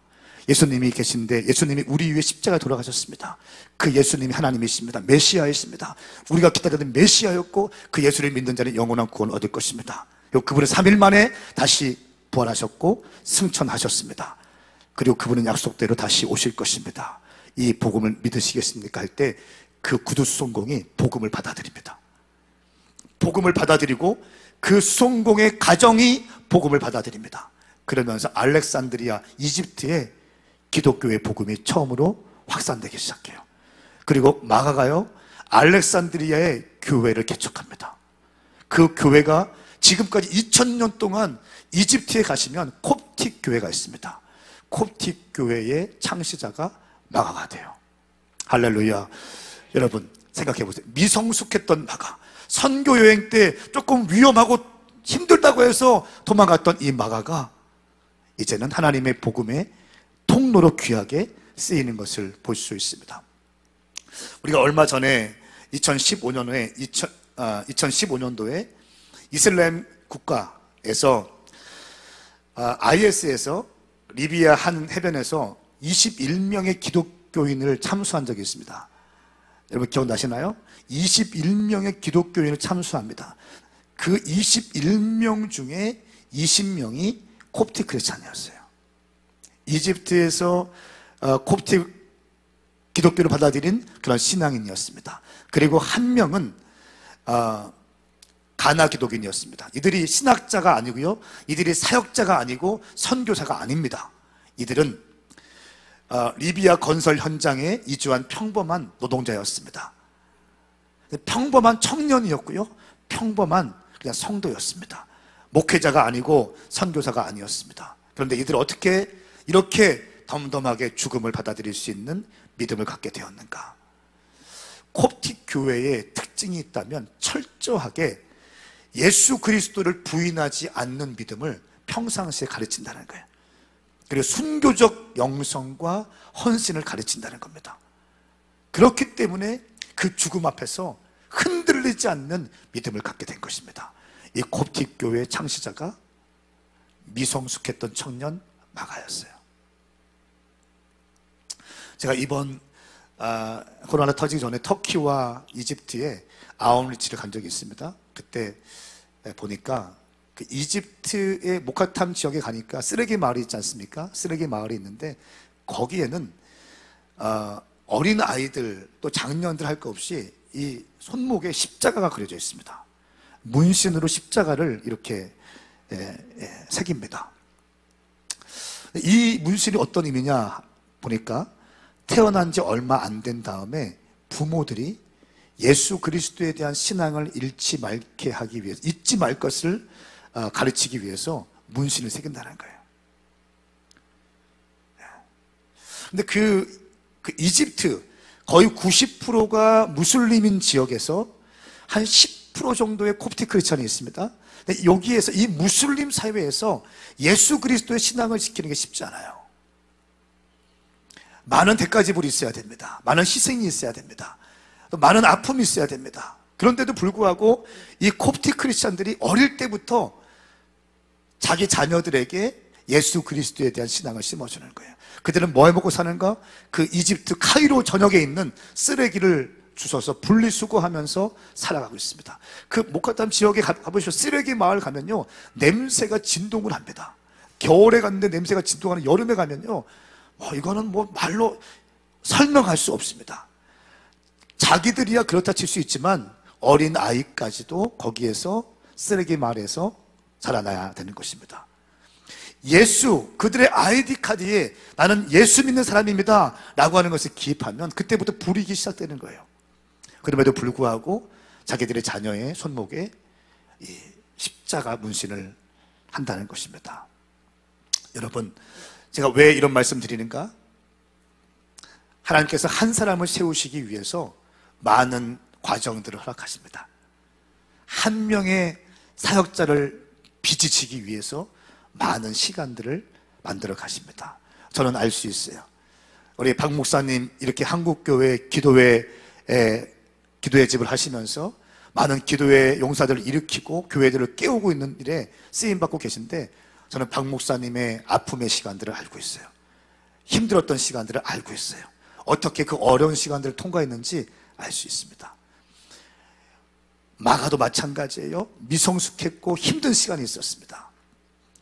예수님이 계신데 예수님이 우리 위해 십자가에 돌아가셨습니다. 그 예수님이 하나님이십니다. 메시아이십니다. 우리가 기다리던 메시아였고 그 예수를 믿는 자는 영원한 구원을 얻을 것입니다. 그분은 3일 만에 다시 부활하셨고 승천하셨습니다. 그리고 그분은 약속대로 다시 오실 것입니다. 이 복음을 믿으시겠습니까? 할 때 그 구두 수송공이 복음을 받아들입니다. 복음을 받아들이고 그 수송공의 가정이 복음을 받아들입니다. 그러면서 알렉산드리아 이집트에 기독교의 복음이 처음으로 확산되기 시작해요. 그리고 마가가요 알렉산드리아의 교회를 개척합니다. 그 교회가 지금까지 2000년 동안 이집트에 가시면 콥틱 교회가 있습니다. 콥틱 교회의 창시자가 마가가 돼요. 할렐루야. 여러분 생각해 보세요. 미성숙했던 마가, 선교 여행 때 조금 위험하고 힘들다고 해서 도망갔던 이 마가가 이제는 하나님의 복음의 통로로 귀하게 쓰이는 것을 볼 수 있습니다. 우리가 얼마 전에 2015년도에 이슬람 국가에서 IS에서 리비아 한 해변에서 21명의 기독교인을 참수한 적이 있습니다. 여러분 기억나시나요? 21명의 기독교인을 참수합니다. 그 21명 중에 20명이 콥틱 크리스찬이었어요. 이집트에서 콥틱 기독교를 받아들인 그런 신앙인이었습니다. 그리고 한 명은 가나 기독인이었습니다. 이들이 신학자가 아니고요, 이들이 사역자가 아니고 선교사가 아닙니다. 이들은 리비아 건설 현장에 이주한 평범한 노동자였습니다. 평범한 청년이었고요, 평범한 그냥 성도였습니다. 목회자가 아니고 선교사가 아니었습니다. 그런데 이들은 어떻게 이렇게 덤덤하게 죽음을 받아들일 수 있는 믿음을 갖게 되었는가? 콥틱 교회의 특징이 있다면 철저하게 예수 그리스도를 부인하지 않는 믿음을 평상시에 가르친다는 거예요. 그리고 순교적 영성과 헌신을 가르친다는 겁니다. 그렇기 때문에 그 죽음 앞에서 흔들리지 않는 믿음을 갖게 된 것입니다. 이 콥틱 교회의 창시자가 미성숙했던 청년 마가였어요. 제가 이번 코로나 터지기 전에 터키와 이집트에 아웃리치를 간 적이 있습니다. 그때 보니까 그 이집트의 모카탐 지역에 가니까 쓰레기 마을이 있지 않습니까? 쓰레기 마을이 있는데 거기에는 어린 아이들 또 장년들 할 것 없이 이 손목에 십자가가 그려져 있습니다. 문신으로 십자가를 이렇게 새깁니다. 이 문신이 어떤 의미냐 보니까 태어난 지 얼마 안 된 다음에 부모들이 예수 그리스도에 대한 신앙을 잃지 말게 하기 위해서, 잊지 말 것을 가르치기 위해서 문신을 새긴다는 거예요. 근데 그 이집트 거의 90%가 무슬림인 지역에서 한 10% 정도의 콥틱 크리스찬이 있습니다. 근데 여기에서 이 무슬림 사회에서 예수 그리스도의 신앙을 지키는 게 쉽지 않아요. 많은 대가 지불이 있어야 됩니다. 많은 희생이 있어야 됩니다. 또 많은 아픔이 있어야 됩니다. 그런데도 불구하고 이 콥틱 크리스찬들이 어릴 때부터 자기 자녀들에게 예수 그리스도에 대한 신앙을 심어주는 거예요. 그들은 뭐 해먹고 사는가? 그 이집트 카이로 전역에 있는 쓰레기를 주워서 분리수거하면서 살아가고 있습니다. 그 모카탐 지역에 가보시죠. 쓰레기 마을 가면요, 냄새가 진동을 합니다. 겨울에 갔는데 냄새가 진동하는, 여름에 가면요, 이거는 뭐 말로 설명할 수 없습니다. 자기들이야 그렇다 칠 수 있지만 어린 아이까지도 거기에서 쓰레기 마을에서 자라나야 되는 것입니다. 예수, 그들의 아이디 카드에 나는 예수 믿는 사람입니다 라고 하는 것을 기입하면 그때부터 불이익이 시작되는 거예요. 그럼에도 불구하고 자기들의 자녀의 손목에 이 십자가 문신을 한다는 것입니다. 여러분, 제가 왜 이런 말씀 드리는가? 하나님께서 한 사람을 세우시기 위해서 많은 과정들을 허락하십니다. 한 명의 사역자를 빚으시기 위해서 많은 시간들을 만들어 가십니다. 저는 알 수 있어요. 우리 박 목사님 이렇게 한국교회 기도회 집을 하시면서 많은 기도회 용사들을 일으키고 교회들을 깨우고 있는 일에 쓰임받고 계신데, 저는 박 목사님의 아픔의 시간들을 알고 있어요. 힘들었던 시간들을 알고 있어요. 어떻게 그 어려운 시간들을 통과했는지 알 수 있습니다. 마가도 마찬가지예요. 미성숙했고 힘든 시간이 있었습니다.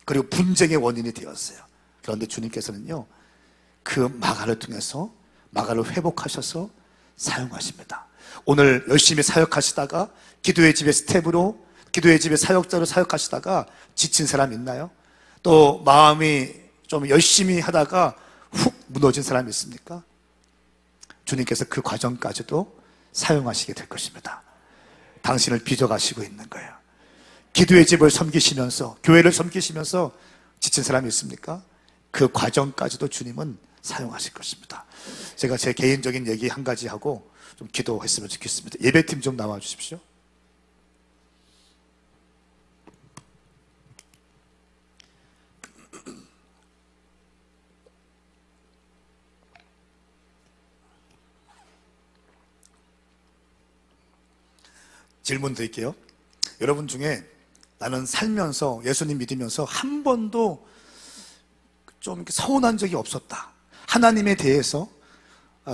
그리고 분쟁의 원인이 되었어요. 그런데 주님께서는요, 그 마가를 통해서 마가를 회복하셔서 사용하십니다. 오늘 열심히 사역하시다가 기도의 집의 스텝으로, 기도의 집의 사역자로 사역하시다가 지친 사람 있나요? 또 마음이 좀 열심히 하다가 훅 무너진 사람이 있습니까? 주님께서 그 과정까지도 사용하시게 될 것입니다. 당신을 빚어가시고 있는 거예요. 기도의 집을 섬기시면서, 교회를 섬기시면서 지친 사람이 있습니까? 그 과정까지도 주님은 사용하실 것입니다. 제가 제 개인적인 얘기 한 가지 하고 좀 기도했으면 좋겠습니다. 예배팀 좀 나와 주십시오. 질문 드릴게요. 여러분 중에 나는 살면서, 예수님 믿으면서 한 번도 좀 이렇게 서운한 적이 없었다, 하나님에 대해서,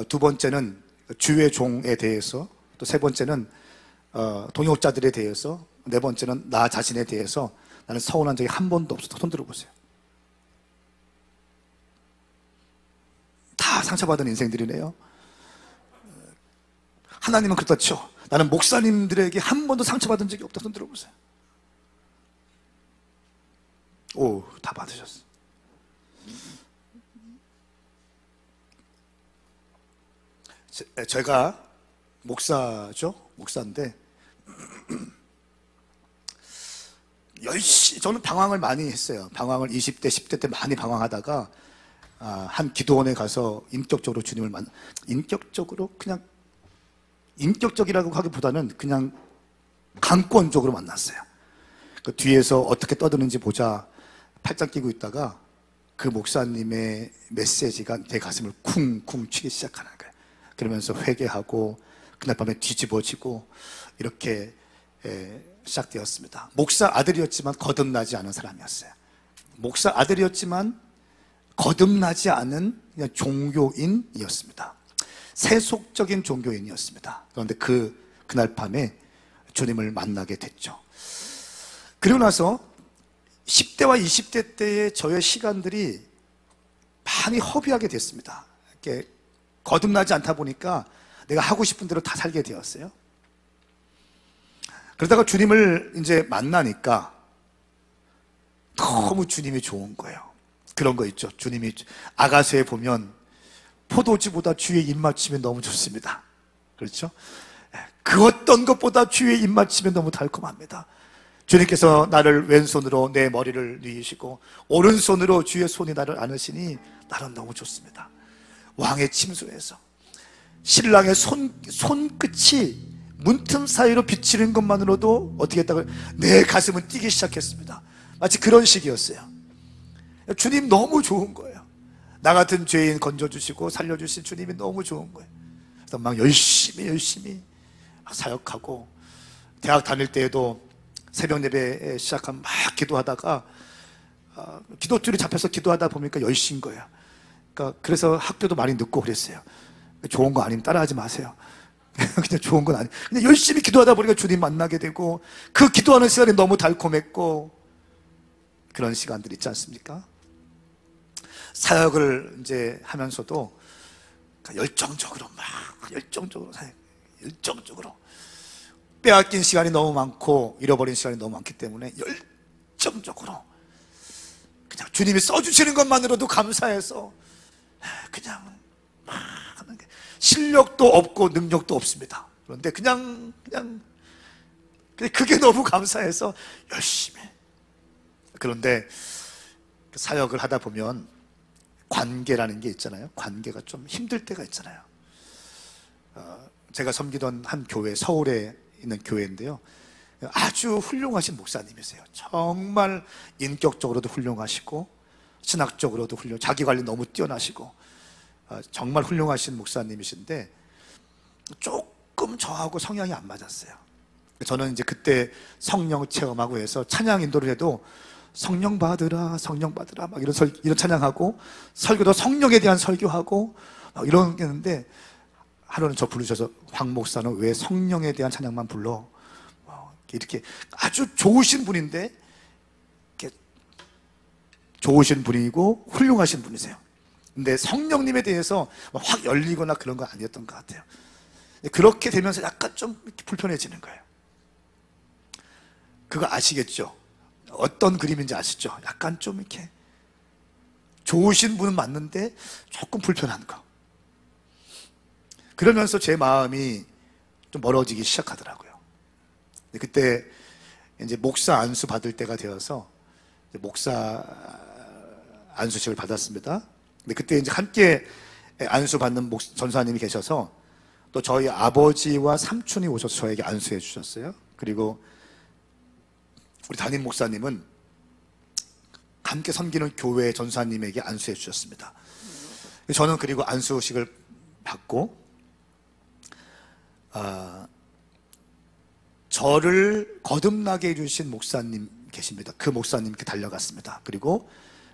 두 번째는 주의 종에 대해서, 또 세 번째는 동역자들에 대해서, 네 번째는 나 자신에 대해서 나는 서운한 적이 한 번도 없어. 손 들어보세요. 다 상처받은 인생들이네요. 하나님은 그렇죠. 나는 목사님들에게 한 번도 상처받은 적이 없다. 손 들어보세요. 오, 다 받으셨어. 제가 목사죠. 목사인데 열심히 저는 방황을 많이 했어요. 방황을 20대, 10대 때 많이 방황하다가 한 기도원에 가서 인격적으로 주님을 그냥 인격적이라고 하기보다는 그냥 강권적으로 만났어요. 그 뒤에서 어떻게 떠드는지 보자 팔짱 끼고 있다가 그 목사님의 메시지가 내 가슴을 쿵쿵 치기 시작하는 거예요. 그러면서 회개하고 그날 밤에 뒤집어지고 이렇게 시작되었습니다. 목사 아들이었지만 거듭나지 않은 사람이었어요. 목사 아들이었지만 거듭나지 않은 그냥 종교인이었습니다. 세속적인 종교인이었습니다. 그런데 그날 밤에 주님을 만나게 됐죠. 그리고 나서 10대와 20대 때의 저의 시간들이 많이 허비하게 됐습니다. 이렇게 거듭나지 않다 보니까 내가 하고 싶은 대로 다 살게 되었어요. 그러다가 주님을 이제 만나니까 너무 주님이 좋은 거예요. 그런 거 있죠. 주님이 아가서에 보면 포도주보다 주의 입맞춤이 너무 좋습니다. 그렇죠? 그 어떤 것보다 주의 입맞춤이 너무 달콤합니다. 주님께서 나를 왼손으로 내 머리를 누이시고 오른손으로 주의 손이 나를 안으시니 나는 너무 좋습니다. 왕의 침소에서 신랑의 손끝이 문틈 사이로 비치는 것만으로도 어떻게 했다고 내 가슴은 뛰기 시작했습니다. 마치 그런 식이었어요. 주님 너무 좋은 거예요. 나 같은 죄인 건져주시고 살려주신 주님이 너무 좋은 거예요. 그래서 막 열심히 사역하고 대학 다닐 때에도 새벽 예배 시작하면 막 기도하다가 기도줄이 잡혀서 기도하다 보니까 열심인 거예요. 그래서 학교도 많이 늦고 그랬어요. 좋은 거 아니면 따라하지 마세요. 그냥 좋은 건 아니에요. 근데 열심히 기도하다 보니까 주님 만나게 되고 그 기도하는 시간이 너무 달콤했고 그런 시간들 있지 않습니까? 사역을 이제 하면서도 열정적으로 사역, 열정적으로 빼앗긴 시간이 너무 많고 잃어버린 시간이 너무 많기 때문에 열정적으로 그냥 주님이 써주시는 것만으로도 감사해서 그냥 막 하는 게 실력도 없고 능력도 없습니다. 그런데 그냥 그게 너무 감사해서 열심히. 그런데 사역을 하다 보면 관계라는 게 있잖아요. 관계가 좀 힘들 때가 있잖아요. 제가 섬기던 한 교회, 서울에 있는 교회인데요. 아주 훌륭하신 목사님이세요. 정말 인격적으로도 훌륭하시고 신학적으로도 자기관리 너무 뛰어나시고 정말 훌륭하신 목사님이신데 조금 저하고 성향이 안 맞았어요. 저는 이제 그때 성령 체험하고 해서 찬양 인도를 해도 성령 받으라 막 이런 찬양하고 설교도 성령에 대한 설교하고 막 이런 게 있는데 하루는 저 부르셔서 황 목사는 왜 성령에 대한 찬양만 불러? 이렇게 아주 좋으신 분인데 이렇게 좋으신 분이고 훌륭하신 분이세요. 근데 성령님에 대해서 확 열리거나 그런 건 아니었던 것 같아요. 그렇게 되면서 약간 좀 이렇게 불편해지는 거예요. 그거 아시겠죠? 어떤 그림인지 아시죠? 약간 좀 이렇게 좋으신 분은 맞는데 조금 불편한 거. 그러면서 제 마음이 좀 멀어지기 시작하더라고요. 그때 이제 목사 안수 받을 때가 되어서 목사 안수식을 받았습니다. 근데 그때 이제 함께 안수 받는 전사님이 계셔서 또 저희 아버지와 삼촌이 오셔서 저에게 안수해 주셨어요. 그리고 우리 담임 목사님은 함께 섬기는 교회 전사님에게 안수해 주셨습니다. 저는 그리고 안수식을 받고 저를 거듭나게 해주신 목사님 계십니다. 그 목사님께 달려갔습니다. 그리고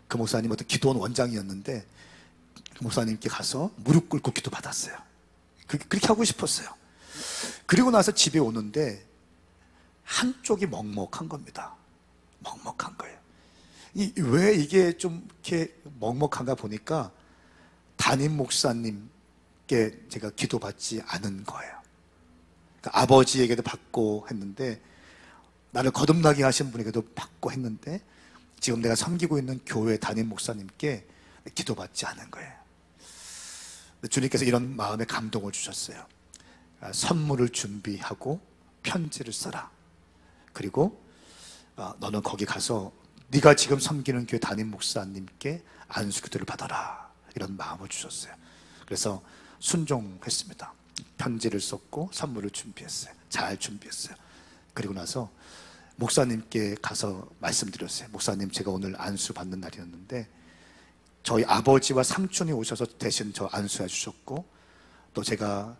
그 목사님 어떤 기도원 원장이었는데 그 목사님께 가서 무릎 꿇고 기도 받았어요. 그렇게 하고 싶었어요. 그리고 나서 집에 오는데 한쪽이 먹먹한 겁니다. 먹먹한 거예요. 왜 이게 좀 이렇게 먹먹한가 보니까 담임 목사님께 제가 기도받지 않은 거예요. 그러니까 아버지에게도 받고 했는데, 나를 거듭나게 하신 분에게도 받고 했는데, 지금 내가 섬기고 있는 교회 담임 목사님께 기도받지 않은 거예요. 주님께서 이런 마음에 감동을 주셨어요. 선물을 준비하고 편지를 써라. 그리고 너는 거기 가서 네가 지금 섬기는 교회 담임 목사님께 안수기도를 받아라. 이런 마음을 주셨어요. 그래서 순종했습니다. 편지를 썼고 선물을 준비했어요. 잘 준비했어요. 그리고 나서 목사님께 가서 말씀드렸어요. 목사님, 제가 오늘 안수 받는 날이었는데 저희 아버지와 삼촌이 오셔서 대신 저 안수해 주셨고, 또 제가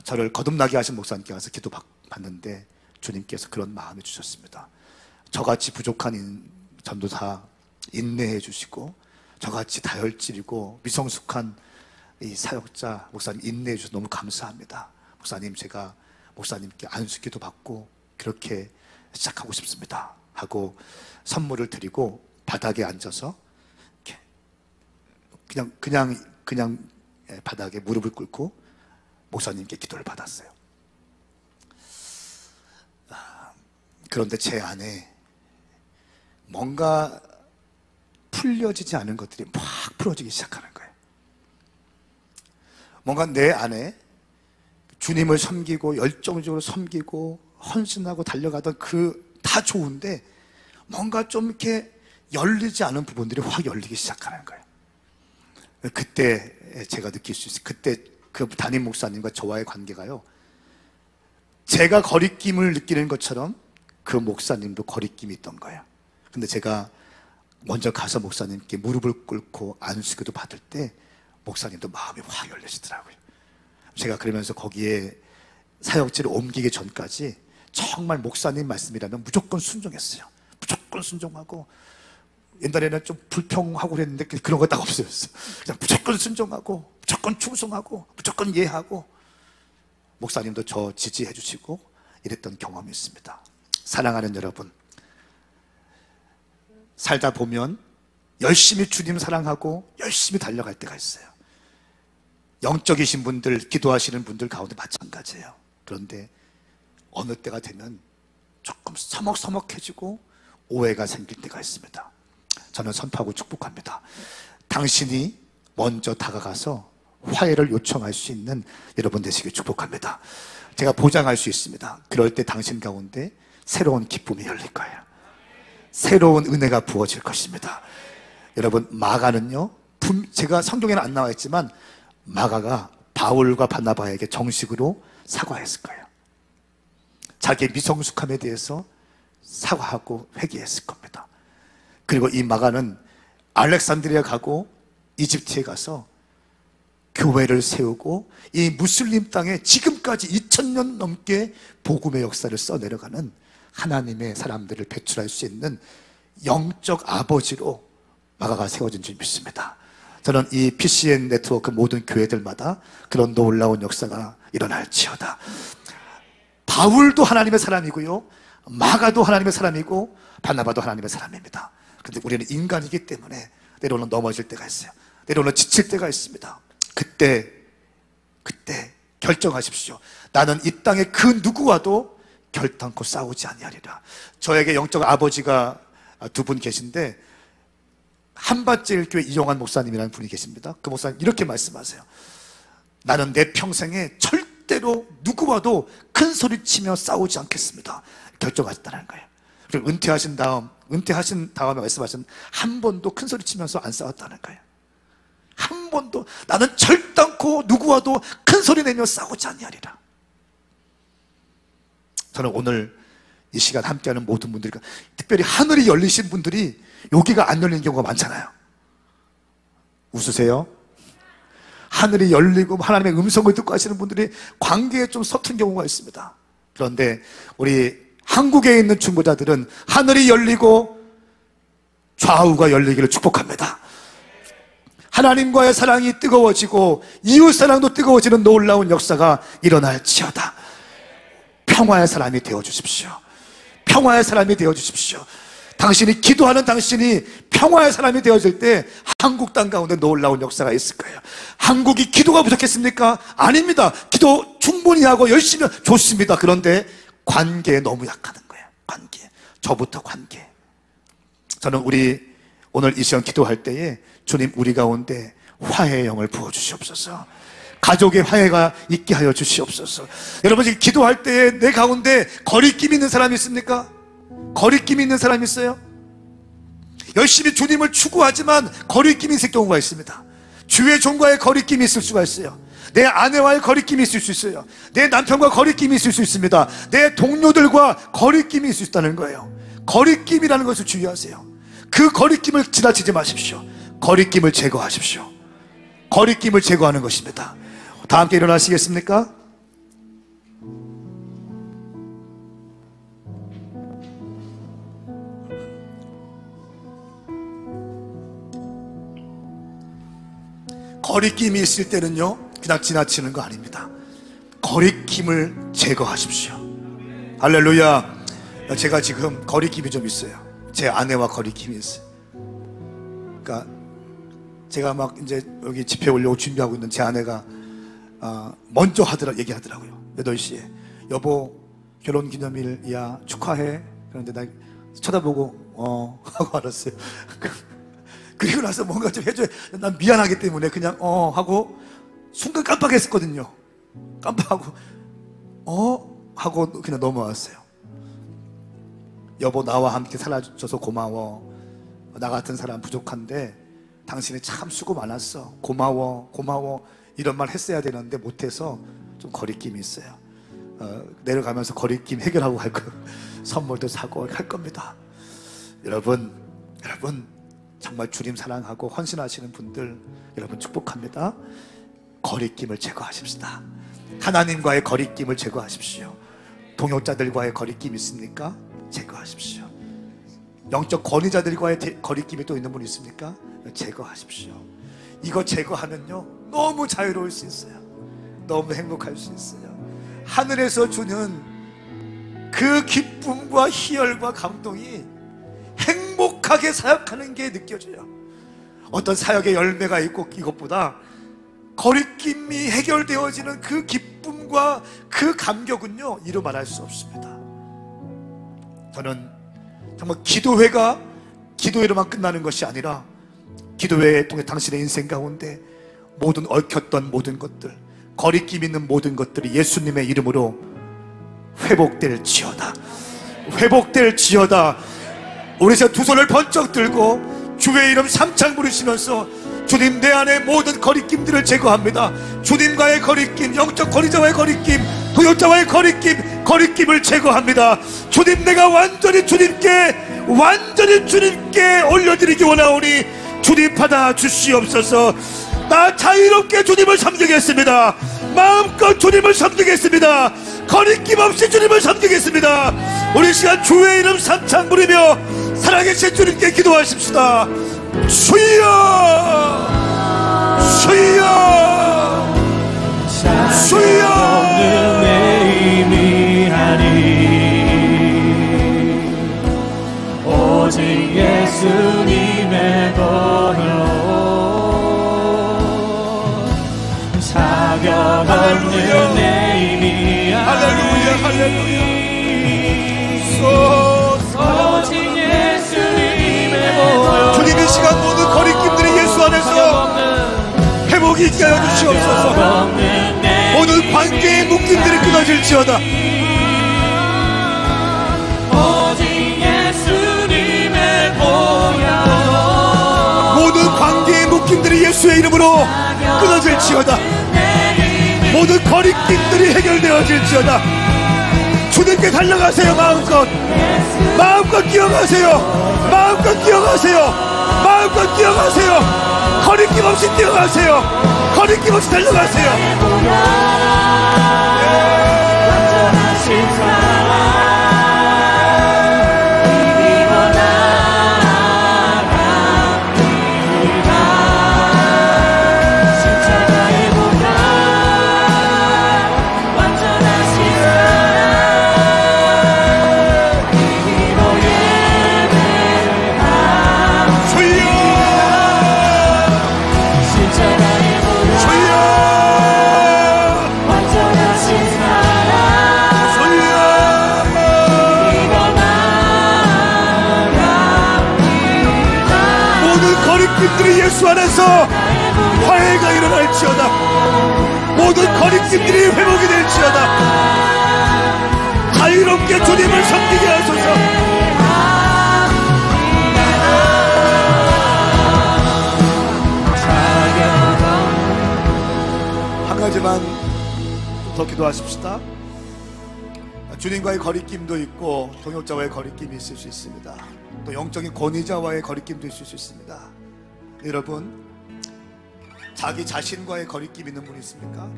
저를 거듭나게 하신 목사님께 가서 기도 받는데 주님께서 그런 마음을 주셨습니다. 저같이 부족한 전도사 인내해 주시고, 저같이 다혈질이고 미성숙한 이 사역자 목사님 인내해 주셔서 너무 감사합니다. 목사님, 제가 목사님께 안수기도 받고 그렇게 시작하고 싶습니다 하고 선물을 드리고 바닥에 앉아서 그냥 바닥에 무릎을 꿇고 목사님께 기도를 받았어요. 그런데 제 안에 뭔가 풀려지지 않은 것들이 막 풀어지기 시작하는 거예요. 뭔가 내 안에 주님을 섬기고 열정적으로 섬기고 헌신하고 달려가던 다 좋은데 뭔가 좀 이렇게 열리지 않은 부분들이 확 열리기 시작하는 거예요. 그때 제가 느낄 수 있어요. 그때 그 담임 목사님과 저와의 관계가요, 제가 거리낌을 느끼는 것처럼 그 목사님도 거리낌이 있던 거예요. 근데 제가 먼저 가서 목사님께 무릎을 꿇고 안수기도 받을 때 목사님도 마음이 확 열리시더라고요. 제가 그러면서 거기에 사역지를 옮기기 전까지 정말 목사님 말씀이라면 무조건 순종했어요. 무조건 순종하고, 옛날에는 좀 불평하고 그랬는데 그런 거 딱 없어졌어요. 그냥 무조건 순종하고, 무조건 충성하고, 무조건 이해하고, 목사님도 저 지지해 주시고 이랬던 경험이 있습니다. 사랑하는 여러분, 살다 보면 열심히 주님 사랑하고 열심히 달려갈 때가 있어요. 영적이신 분들, 기도하시는 분들 가운데 마찬가지예요. 그런데 어느 때가 되면 조금 서먹서먹해지고 오해가 생길 때가 있습니다. 저는 선포하고 축복합니다. 당신이 먼저 다가가서 화해를 요청할 수 있는 여러분 되시길 축복합니다. 제가 보장할 수 있습니다. 그럴 때 당신 가운데 새로운 기쁨이 열릴 거예요. 새로운 은혜가 부어질 것입니다. 여러분, 마가는요, 제가 성경에는 안 나와 있지만 마가가 바울과 바나바에게 정식으로 사과했을 거예요. 자기의 미성숙함에 대해서 사과하고 회개했을 겁니다. 그리고 이 마가는 알렉산드리아 가고 이집트에 가서 교회를 세우고 이 무슬림 땅에 지금까지 2000년 넘게 복음의 역사를 써내려가는 하나님의 사람들을 배출할 수 있는 영적 아버지로 마가가 세워진 줄 믿습니다. 저는 이 PCN 네트워크 모든 교회들마다 그런 놀라운 역사가 일어날지어다. 바울도 하나님의 사람이고요, 마가도 하나님의 사람이고 바나바도 하나님의 사람입니다. 그런데 우리는 인간이기 때문에 때로는 넘어질 때가 있어요. 때로는 지칠 때가 있습니다. 그때 결정하십시오. 나는 이 땅에 그 누구와도 결단코 싸우지 아니하리라. 저에게 영적 아버지가 두 분 계신데, 한밭제일교회 이용환 목사님이라는 분이 계십니다. 그 목사님 이렇게 말씀하세요. 나는 내 평생에 절대로 누구와도 큰 소리 치며 싸우지 않겠습니다. 결정하셨다는 거예요. 그리고 은퇴하신 다음에 말씀하신 한 번도 큰 소리 치면서 안 싸웠다는 거예요. 한 번도. 나는 절단코 누구와도 큰 소리 내며 싸우지 아니하리라. 저는 오늘 이 시간 함께하는 모든 분들이, 특별히 하늘이 열리신 분들이 여기가 안 열리는 경우가 많잖아요. 웃으세요? 하늘이 열리고 하나님의 음성을 듣고 하시는 분들이 관계에 좀 서툰 경우가 있습니다. 그런데 우리 한국에 있는 중보자들은 하늘이 열리고 좌우가 열리기를 축복합니다. 하나님과의 사랑이 뜨거워지고 이웃사랑도 뜨거워지는 놀라운 역사가 일어날지어다. 평화의 사람이 되어주십시오. 평화의 사람이 되어주십시오. 당신이 기도하는 당신이 평화의 사람이 되어질 때 한국 땅 가운데 놀라운 역사가 있을 거예요. 한국이 기도가 부족했습니까? 아닙니다. 기도 충분히 하고 열심히 좋습니다. 그런데 관계에 너무 약하는 거예요. 관계. 저부터 관계. 저는 우리 오늘 이 시간 기도할 때에 주님 우리 가운데 화해의 영을 부어주시옵소서. 가족의 화해가 있게 하여 주시옵소서. 여러분 지금 기도할 때에 내 가운데 거리낌 있는 사람이 있습니까? 거리낌 있는 사람이 있어요? 열심히 주님을 추구하지만 거리낌이 있을 경우가 있습니다. 주의 종과의 거리낌이 있을 수가 있어요. 내 아내와의 거리낌이 있을 수 있어요. 내 남편과 거리낌이 있을 수 있습니다. 내 동료들과 거리낌이 있을 수 있다는 거예요. 거리낌이라는 것을 주의하세요. 그 거리낌을 지나치지 마십시오. 거리낌을 제거하십시오. 거리낌을 제거하는 것입니다. 다 함께 일어나시겠습니까? 거리낌이 있을 때는요 그냥 지나치는 거 아닙니다. 거리낌을 제거하십시오. 할렐루야. 제가 지금 거리낌이 좀 있어요. 제 아내와 거리낌이 있어요. 그러니까 제가 막 이제 여기 집회 오려고 준비하고 있는 제 아내가 먼저 얘기하더라고요. 8시에 여보 결혼기념일이야 축하해. 그런데 나 쳐다보고 하고 알았어요. 그리고 나서 뭔가 좀 해줘야, 난 미안하기 때문에 그냥 하고 순간 깜빡했었거든요. 깜빡하고 하고 그냥 넘어왔어요. 여보 나와 함께 살아줘서 고마워. 나 같은 사람 부족한데 당신이 참 수고 많았어. 고마워 이런 말 했어야 되는데 못해서 좀 거리낌이 있어요. 내려가면서 거리낌 해결하고 갈 거예요. 선물도 사고 할 겁니다. 여러분 정말 주님 사랑하고 헌신하시는 분들 여러분 축복합니다. 거리낌을 제거하십시다. 하나님과의 거리낌을 제거하십시오. 동역자들과의 거리낌 있습니까? 제거하십시오. 영적 권위자들과의 거리낌이 또 있는 분 있습니까? 제거하십시오. 이거 제거하면요 너무 자유로울 수 있어요. 너무 행복할 수 있어요. 하늘에서 주는 그 기쁨과 희열과 감동이 행복하게 사역하는 게 느껴져요. 어떤 사역의 열매가 있고 이것보다 거리낌이 해결되어지는 그 기쁨과 그 감격은요 이루 말할 수 없습니다. 저는 정말 기도회가 기도회로만 끝나는 것이 아니라 기도회에 통해 당신의 인생 가운데 모든 얽혔던 모든 것들, 거리낌 있는 모든 것들이 예수님의 이름으로 회복될지어다. 회복될지어다. 우리 두 손을 번쩍 들고 주의 이름 삼창 부르시면서 주님 내 안에 모든 거리낌들을 제거합니다. 주님과의 거리낌, 영적 거리자와의 거리낌, 도역자와의 거리낌을 제거합니다. 주님 내가 완전히 주님께 올려드리기 원하오니 주님 받아 주시옵소서. 나 자유롭게 주님을 섬기겠습니다. 마음껏 주님을 섬기겠습니다. 거리낌 없이 주님을 섬기겠습니다. 우리 시간 주의 이름 삼창 부르며 살아계신 주님께 기도하십시다. 주여 주여 주여 없는 의미하니 오직 예수님의 도로 자격 없는 의미하니 할렐루야 오직 예수님의 도로 주님 이 시간 모든 거리낌들이 예수 안에서 회복이 있게 하여 주시옵소서. 모든 관계의 묶임들이 끊어질지어다. 오직 예수님의 보혈로 모든 관계의 묶임들이 예수의 이름으로 끊어질지어다. 모든 거리낌들이 해결되어질지어다. 주님께 달려가세요. 마음껏 뛰어가세요. 마음껏 뛰어가세요. 거리낌 없이 뛰어가세요. 거리낌 없이 달려가세요. 완전하신 사랑 이기고 나아갑니다. 거리낌들이 예수 안에서 화해가 일어날지어다. 모든 거리낌들이 회복이 될지어다. 자유롭게 주님을 섬기게 하소서. 한 가지만 더 기도하십시다. 주님과의 거리낌도 있고 동역자와의 거리낌이 있을 수 있습니다. 또 영적인 권위자와의 거리낌도 있을 수 있습니다. 여러분, 자기 자신과의 거리낌 있는 분 있습니까?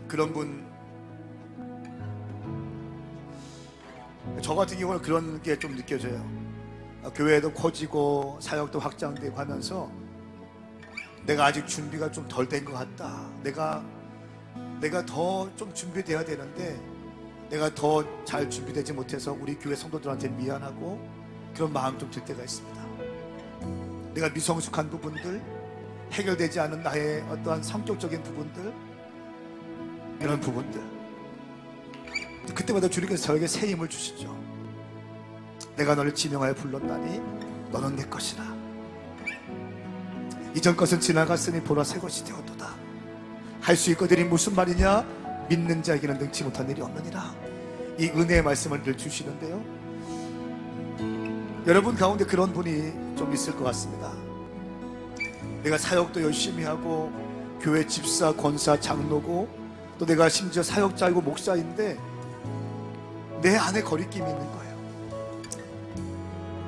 그런 분, 저 같은 경우는 그런 게 좀 느껴져요. 교회도 커지고 사역도 확장되고 하면서 내가 아직 준비가 좀 덜 된 것 같다. 내가 더 좀 준비돼야 되는데 내가 더 잘 준비되지 못해서 우리 교회 성도들한테 미안하고 그런 마음 좀 들 때가 있습니다. 내가 미성숙한 부분들, 해결되지 않은 나의 어떠한 성격적인 부분들, 이런 부분들, 그때마다 주님께서 저에게 새 힘을 주시죠. 내가 너를 지명하여 불렀나니 너는 내 것이라. 이전 것은 지나갔으니 보라 새 것이 되었도다. 할 수 있거든이 무슨 말이냐? 믿는 자에게는 능치 못한 일이 없느니라. 이 은혜의 말씀을 늘 주시는데요, 여러분 가운데 그런 분이 좀 있을 것 같습니다. 내가 사역도 열심히 하고 교회 집사, 권사, 장로고 또 내가 심지어 사역자이고 목사인데 내 안에 거리낌이 있는 거예요.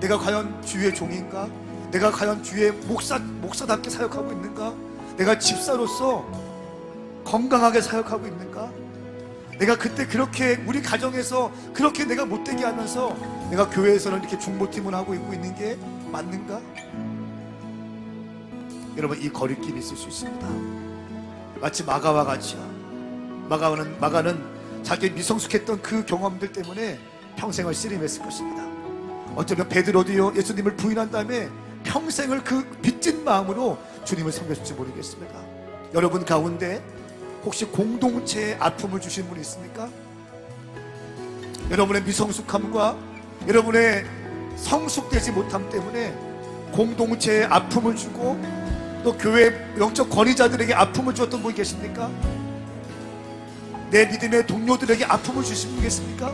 내가 과연 주의 종인가? 내가 과연 주의 목사답게 사역하고 있는가? 내가 집사로서 건강하게 사역하고 있는가? 내가 그때 그렇게 우리 가정에서 그렇게 내가 못되게 하면서 내가 교회에서는 이렇게 중보팀을 하고 있는 게 맞는가? 여러분, 이 거리낌이 있을 수 있습니다. 마치 마가와 같이요. 마가는 자기 미성숙했던 그 경험들 때문에 평생을 씨름했을 것입니다. 어쩌면 베드로도요, 예수님을 부인한 다음에 평생을 그 빚진 마음으로 주님을 섬겼을지 모르겠습니다. 여러분 가운데 혹시 공동체에 아픔을 주신 분이 있습니까? 여러분의 미성숙함과 여러분의 성숙되지 못함 때문에 공동체에 아픔을 주고 또 교회 영적 권위자들에게 아픔을 주었던 분이 계십니까? 내 믿음의 동료들에게 아픔을 주신 분 계십니까?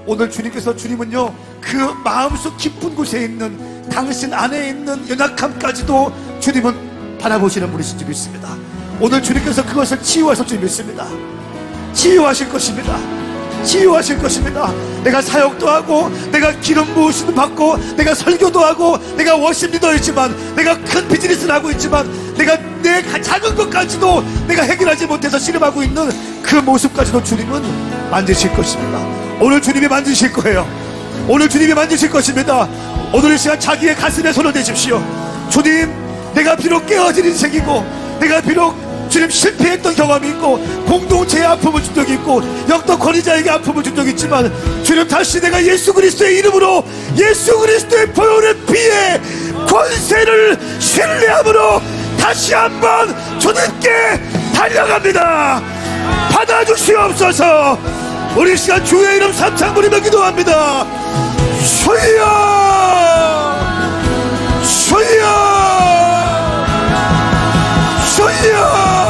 오늘 주님은요, 그 마음속 깊은 곳에 있는 당신 안에 있는 연약함까지도 주님은 바라보시는 분이신 줄 믿습니다. 오늘 주님께서 그것을 치유하실 줄 믿습니다. 치유하실 것입니다. 치유하실 것입니다. 내가 사역도 하고 내가 기름 부으심도 받고 내가 설교도 하고 내가 워십 리더이지만 내가 큰 비즈니스를 하고 있지만 내가 내 작은 것까지도 내가 해결하지 못해서 씨름하고 있는 그 모습까지도 주님은 만지실 것입니다. 오늘 주님이 만지실 거예요. 오늘 주님이 만지실 것입니다. 오늘 이 시간 자기의 가슴에 손을 대십시오. 주님, 내가 비록 깨어진 인생이고 내가 비록 주님 실패했던 경험이 있고 공동체의 아픔을 준 적이 있고 영적 권위자에게 아픔을 준 적이 있지만 주님, 다시 내가 예수 그리스도의 이름으로 예수 그리스도의 보혈의 피에 권세를 신뢰함으로 다시 한번 주님께 달려갑니다. 받아주시옵소서. 우리 시간 주의 이름 삼창 부리며 기도합니다. 주여, 주여, 주여.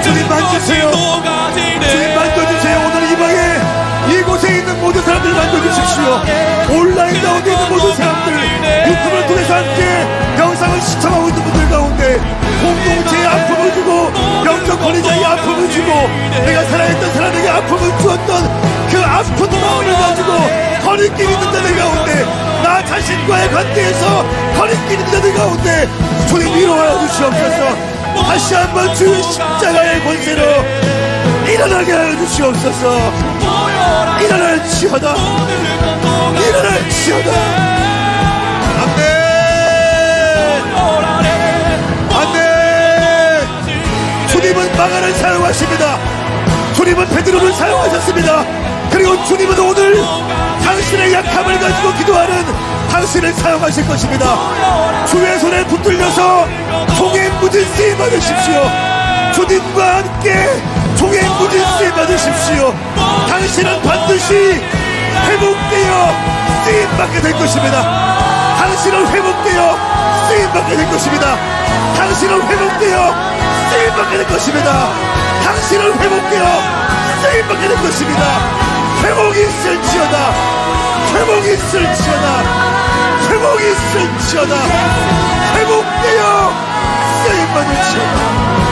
주님 만지세요. 주님 만져주세요. 오늘 이 방에 이곳에 있는 모든 사람들 만져주십시오. 온라인 가운데 있는 모든 사람들, 유튜브를 통해서 함께 영상을 시청하고 있는 분들 가운데 공동체에 아픔을 주고 영적 권위자에게 아픔을 주고 내가 살아있던 사람에게 아픔을 주었던 그 아픈 마음을 가지고 거리낌 있는 자들 가운데, 나 자신과의 관계에서 거리낌 있는 자들 가운데 주님 위로하여 주시옵소서. 다시 한번 주의 십자가의 권세로 일어나게 하여 주시옵소서. 일어날지어다, 일어날지어다. 아멘. 마가를 사용하십니다. 주님은 베드로를 사용하셨습니다. 그리고 주님은 오늘 당신의 약함을 가지고 기도하는 당신을 사용하실 것입니다. 주의 손에 붙들려서 종의 묻은 쓰임 받으십시오. 주님과 함께 종의 묻은 쓰임 받으십시오. 당신은 반드시 회복되어 쓰임 받게 될 것입니다. 당신은 회복되어 쓰임 받게 될 것입니다. 당신은 회복되어 쓰임 받게 될 것입니다. 당신은 회복되어 쓰임 받게 될 것입니다. 회복이 있을지어다. 회복이 있을지어다. 회복이 있을지어다. 회복되어 쓰임 받을지어다.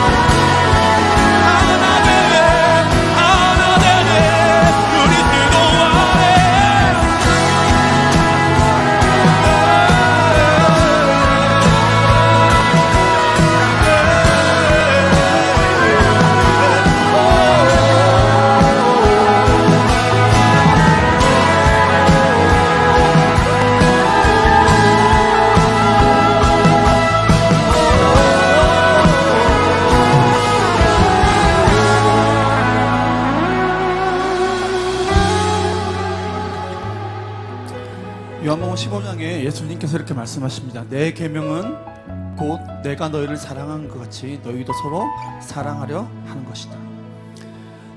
요한복음 15장에 예수님께서 이렇게 말씀하십니다. 내 계명은 곧 내가 너희를 사랑한 것 같이 너희도 서로 사랑하려 하는 것이다.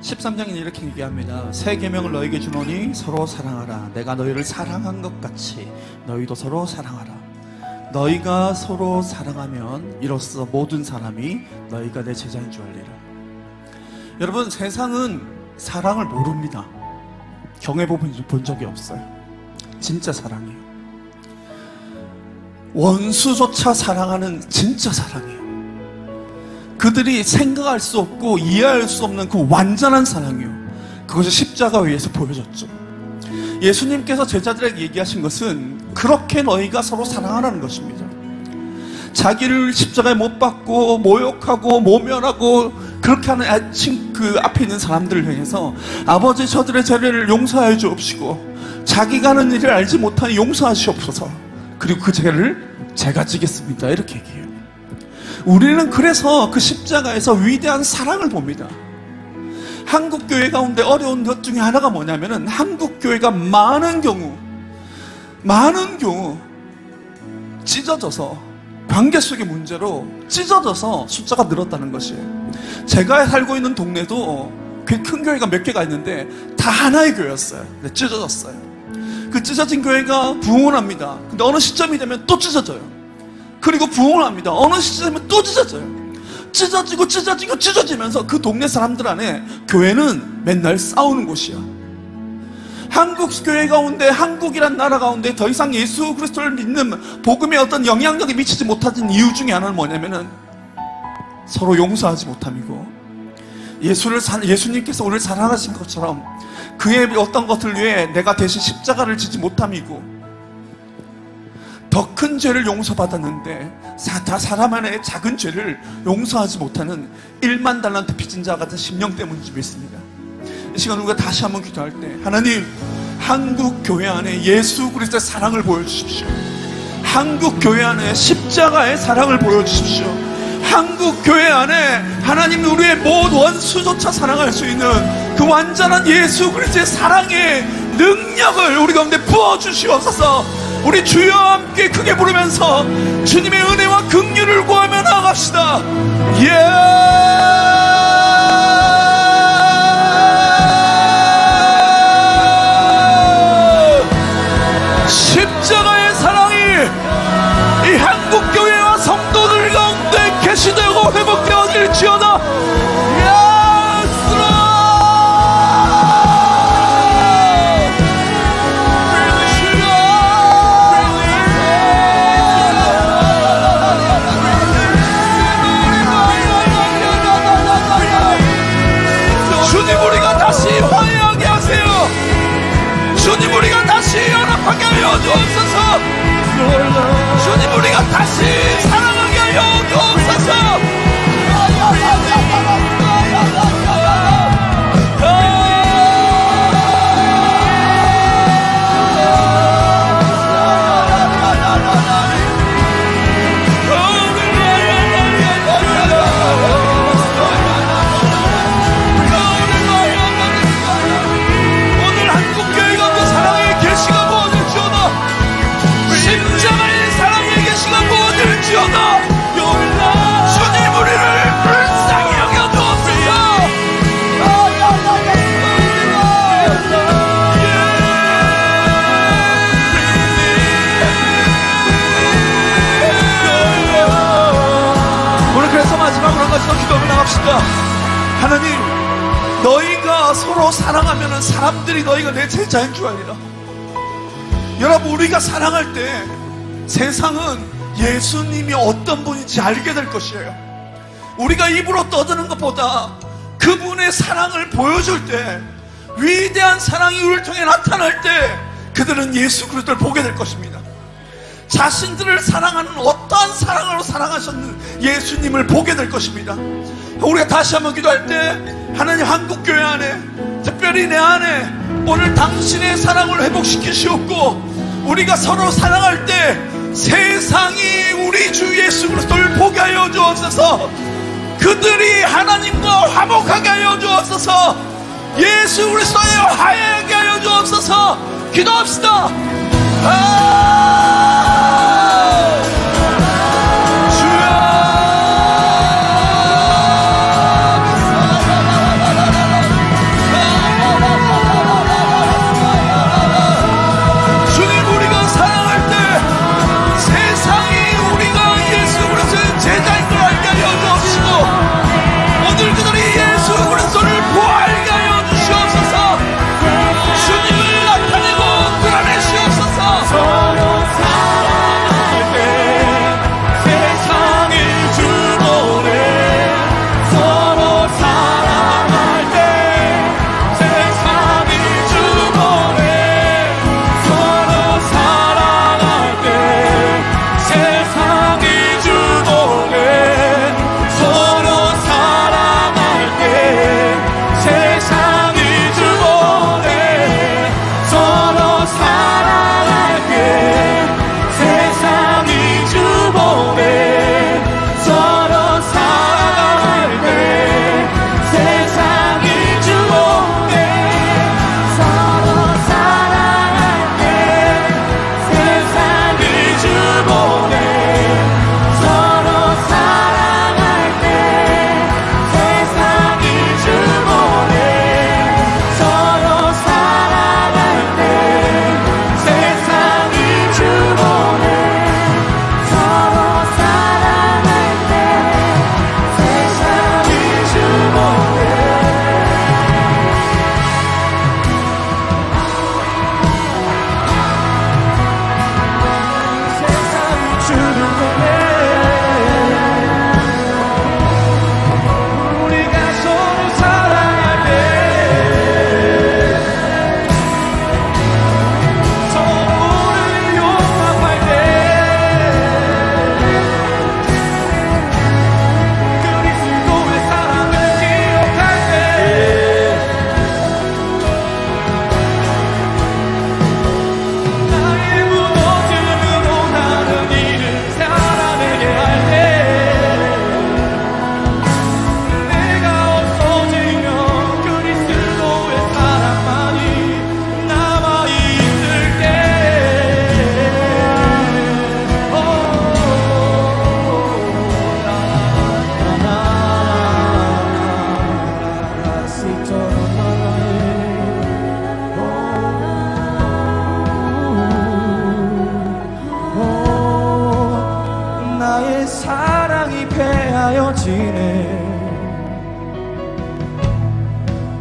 13장에는 이렇게 얘기합니다. 새 계명을 너희에게 주노니 서로 사랑하라. 내가 너희를 사랑한 것 같이 너희도 서로 사랑하라. 너희가 서로 사랑하면 이로써 모든 사람이 너희가 내 제자인 줄 알리라. 여러분, 세상은 사랑을 모릅니다. 경외본 적이 없어요. 진짜 사랑이에요. 원수조차 사랑하는 진짜 사랑이에요. 그들이 생각할 수 없고 이해할 수 없는 그 완전한 사랑이에요. 그것이 십자가 위에서 보여졌죠. 예수님께서 제자들에게 얘기하신 것은 그렇게 너희가 서로 사랑하라는 것입니다. 자기를 십자가에 못 박고 모욕하고 모멸하고 그렇게 하는 그 앞에 있는 사람들을 향해서 아버지 저들의 죄를 용서하여 주옵시고 자기가 하는 일을 알지 못하니 용서하시옵소서. 그리고 그 죄를 제가 지겠습니다. 이렇게 얘기해요. 우리는 그래서 그 십자가에서 위대한 사랑을 봅니다. 한국교회 가운데 어려운 것 중에 하나가 뭐냐면은 한국교회가 많은 경우 찢어져서 관계 속의 문제로 찢어져서 숫자가 늘었다는 것이에요. 제가 살고 있는 동네도 큰 교회가 몇 개가 있는데 다 하나의 교회였어요. 근데 찢어졌어요. 그 찢어진 교회가 부흥을 합니다. 근데 어느 시점이 되면 또 찢어져요. 그리고 부흥을 합니다. 어느 시점이 되면 또 찢어져요. 찢어지면서 그 동네 사람들 안에 교회는 맨날 싸우는 곳이야. 한국 교회 가운데, 한국이란 나라 가운데 더 이상 예수 그리스도를 믿는 복음에 어떤 영향력이 미치지 못하는 이유 중에 하나는 뭐냐면은 서로 용서하지 못함이고, 예수님께서 우리를 사랑하신 것처럼 그의 어떤 것을 위해 내가 대신 십자가를 지지 못함이고, 더 큰 죄를 용서받았는데 사람 안에 작은 죄를 용서하지 못하는 1만 달란트 빚진 자 같은 심령 때문인지 믿습니다. 이 시간 우리가 다시 한번 기도할 때, 하나님, 한국 교회 안에 예수 그리스도의 사랑을 보여주십시오. 한국 교회 안에 십자가의 사랑을 보여주십시오. 한국 교회 안에 하나님, 우리의 모든 원수조차 사랑할 수 있는 그 완전한 예수 그리스도의 사랑의 능력을 우리 가운데 부어주시옵소서. 우리 주여 함께 크게 부르면서 주님의 은혜와 긍휼을 구하며 나아갑시다. 십자가의 사랑이 이 한국교회와 성도들 가운데 계시되고 회복되어질지어다. 마지막으로 한 가지 더 기도하며 나갑시다. 하나님, 너희가 서로 사랑하면 사람들이 너희가 내 제자인 줄 알리라. 여러분, 우리가 사랑할 때 세상은 예수님이 어떤 분인지 알게 될 것이에요. 우리가 입으로 떠드는 것보다 그분의 사랑을 보여줄 때, 위대한 사랑이 우리를 통해 나타날 때 그들은 예수 그리스도를 보게 될 것입니다. 자신들을 사랑하는 어떠한 사랑으로 사랑하셨는 예수님을 보게 될 것입니다. 우리가 다시 한번 기도할 때, 하나님, 한국교회 안에, 특별히 내 안에 오늘 당신의 사랑을 회복시키시옵고, 우리가 서로 사랑할 때 세상이 우리 주 예수 그리스도를 보게 하여 주옵소서. 그들이 하나님과 화목하게 하여 주옵소서. 예수 그리스도의 화해하게 하여 주옵소서. 기도합시다.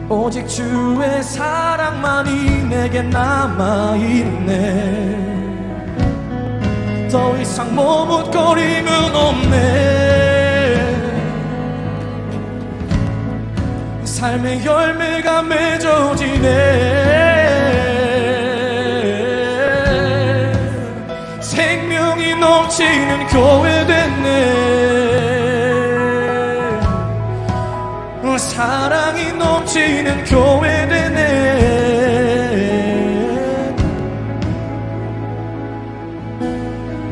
오직 주의 사랑만이 내게 남아있네. 더 이상 머뭇거림은 없네. 삶의 열매가 맺어지네. 생명이 넘치는 교회 됐네. 사랑이 넘치는 교회 되네.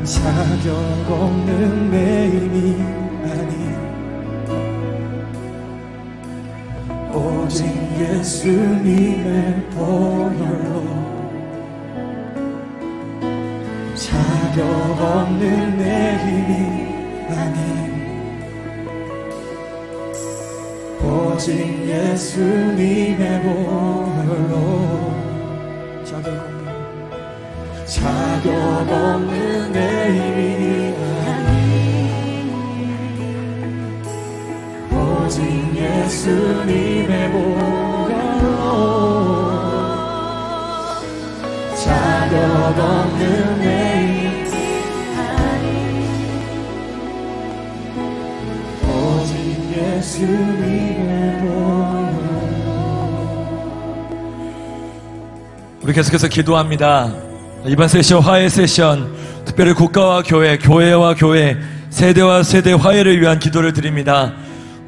자격 없는 내 힘이 아닌 오직 예수님의 보혈로. 자격 없는 내 힘이 아닌 오직 예수님의 보혈로. 자격 없는 내 힘이 아닌 오직 예수님의 보혈로 자격 없는 내 오직 예수님의 보혈로. 우리 계속해서 기도합니다. 이번 세션 화해 세션, 특별히 국가와 교회, 교회와 교회, 세대와 세대 화해를 위한 기도를 드립니다.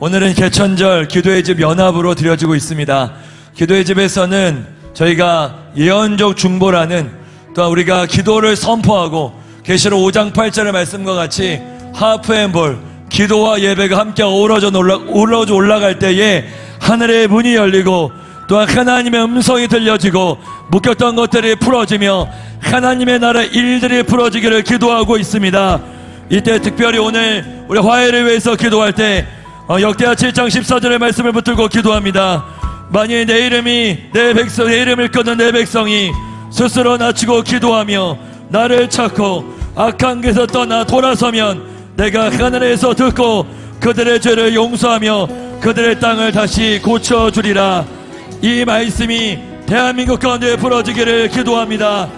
오늘은 개천절 기도의 집 연합으로 드려지고 있습니다. 기도의 집에서는 저희가 예언적 중보라는, 또 우리가 기도를 선포하고 계시록 5장 8절의 말씀과 같이 하프 앤 볼, 기도와 예배가 함께 어우러져 올라갈 때에 하늘의 문이 열리고 또한 하나님의 음성이 들려지고 묶였던 것들이 풀어지며 하나님의 나라의 일들이 풀어지기를 기도하고 있습니다. 이때 특별히 오늘 우리 화해를 위해서 기도할 때 역대하 7장 14절의 말씀을 붙들고 기도합니다. 만일 내 이름이 내 이름을 끊는 내 백성이 스스로 낮추고 기도하며 나를 찾고 악한 길에서 떠나 돌아서면 내가 하늘에서 듣고 그들의 죄를 용서하며 그들의 땅을 다시 고쳐주리라. 이 말씀이 대한민국 가운데 풀어지기를 기도합니다.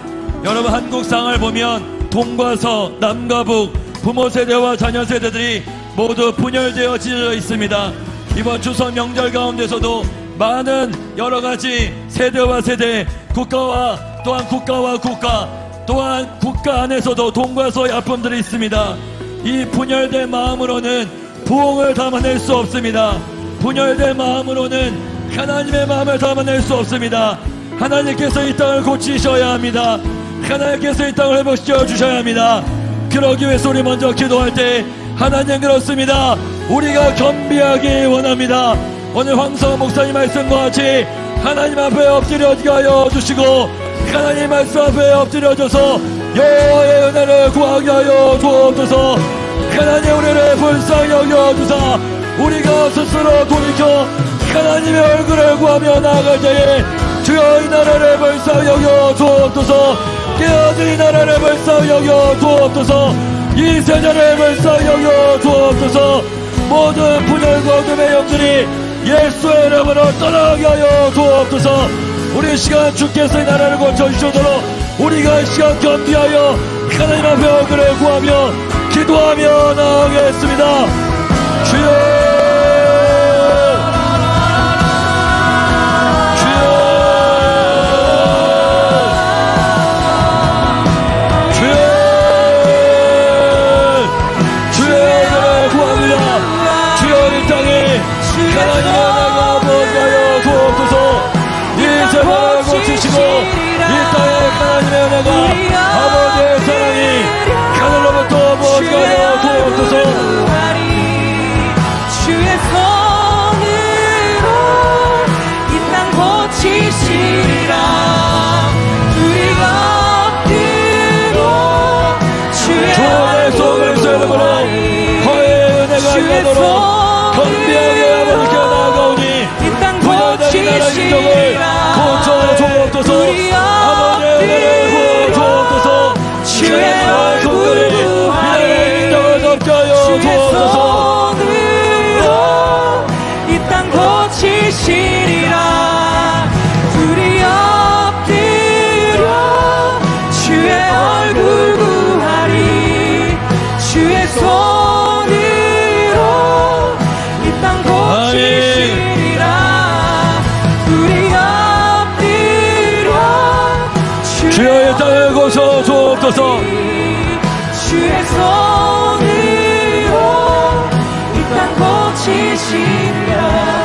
여러분, 한국 상황을 보면 동과 서, 남과 북, 부모 세대와 자녀 세대들이 모두 분열되어 지어져 있습니다. 이번 추석 명절 가운데서도 많은 여러가지 세대와 세대, 국가와 또한 국가와 국가, 또한 국가 안에서도 동과 서의 아픔들이 있습니다. 이 분열된 마음으로는 부흥을 담아낼 수 없습니다. 분열된 마음으로는 하나님의 마음을 담아낼 수 없습니다. 하나님께서 이 땅을 고치셔야 합니다. 하나님께서 이 땅을 회복시켜 주셔야 합니다. 그러기 위해서 우리 먼저 기도할 때, 하나님 그렇습니다. 우리가 겸비하기 원합니다. 오늘 황성호 목사님 말씀과 같이 하나님 앞에 엎드려지게 하여 주시고, 하나님 말씀 앞에 엎드려져서 여호와의 은혜를 구하게 하여 주옵소서. 하나님 우리를 불쌍히 여겨주사 우리가 스스로 돌이켜 하나님의 얼굴을 구하며 나아갈 때에 주여 이 나라를 불쌍히 여겨 주옵소서. 깨어진 이 나라를 불쌍히 여겨 주옵소서. 이 세대를 불쌍히 여겨 주옵소서. 모든 분열과 어둠의 영들이 예수의 이름으로 떠나게 하여 주옵소서. 우리 시간 주께서 이 나라를 고쳐주시도록 우리가 이 시간 겸비하여 하나님 앞에 얼굴을 구하며 기도하며 나아가겠습니다. 주여, 고치시고 이 땅에 하나님의 은혜가 아버지의 사랑이 하늘로부터 무엇가요 주옵소서. 주의 손으로 이 땅 고치시리라. 우리가 엎드려 주의 손을 이름으로 화해의 은혜가 임하도록 건비하게 아버지께 나아가오니 분열된 이 나라 인정을 고쳐 주옵소서. 아버지의 은혜를 구워 주옵소서. 주의 얼굴을 이 나라의 인정을 덮게 하여 주옵소서. 이 땅 고치시리라. 우리 엎드려 주의 얼굴 구하리. 주의 손으로 이 땅 고치시리라. 주여 이 땅을 고쳐 주옵소서. 주의 손으로 이 땅 고치시리라.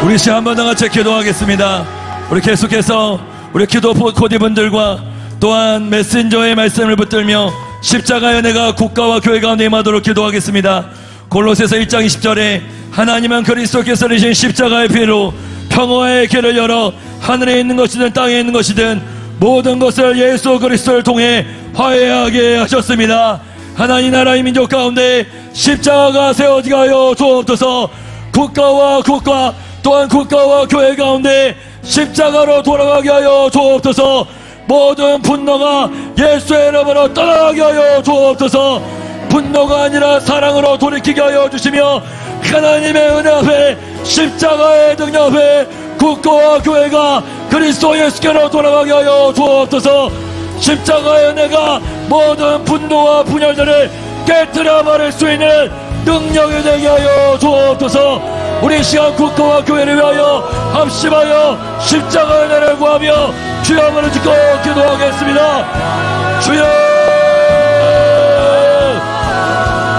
우리 시 한 번 더 같이 기도하겠습니다. 우리 계속해서 우리 기도 코디분들과 또한 메신저의 말씀을 붙들며 십자가의 은혜가 국가와 교회 가운데 임하도록 기도하겠습니다. 골로새서 1장 20절에 하나님은 그리스도께서 흘리신 십자가의 피로 평화의 길을 열어 하늘에 있는 것이든 땅에 있는 것이든 모든 것을 예수 그리스도를 통해 화해하게 하셨습니다. 하나님 나라의 민족 가운데 십자가가 세워지게 하여 주옵소서. 국가와 국가 또한 국가와 교회 가운데 십자가로 돌아가게 하여 주옵소서. 모든 분노가 예수의 이름으로 떠나게 하여 주옵소서. 분노가 아니라 사랑으로 돌이키게 하여 주시며 하나님의 은혜 앞에 십자가의 능력에 국가와 교회가 그리스도 예수께로 돌아가게 하여 주옵소서. 십자가의 은혜가 모든 분노와 분열들을 깨뜨려 버릴 수 있는 능력이 되게 하여 주옵소서. 우리 시간 국가와 교회를 위하여 합심하여 십자가의 은혜를 구하며 주여 문을 짓고 기도하겠습니다. 주여,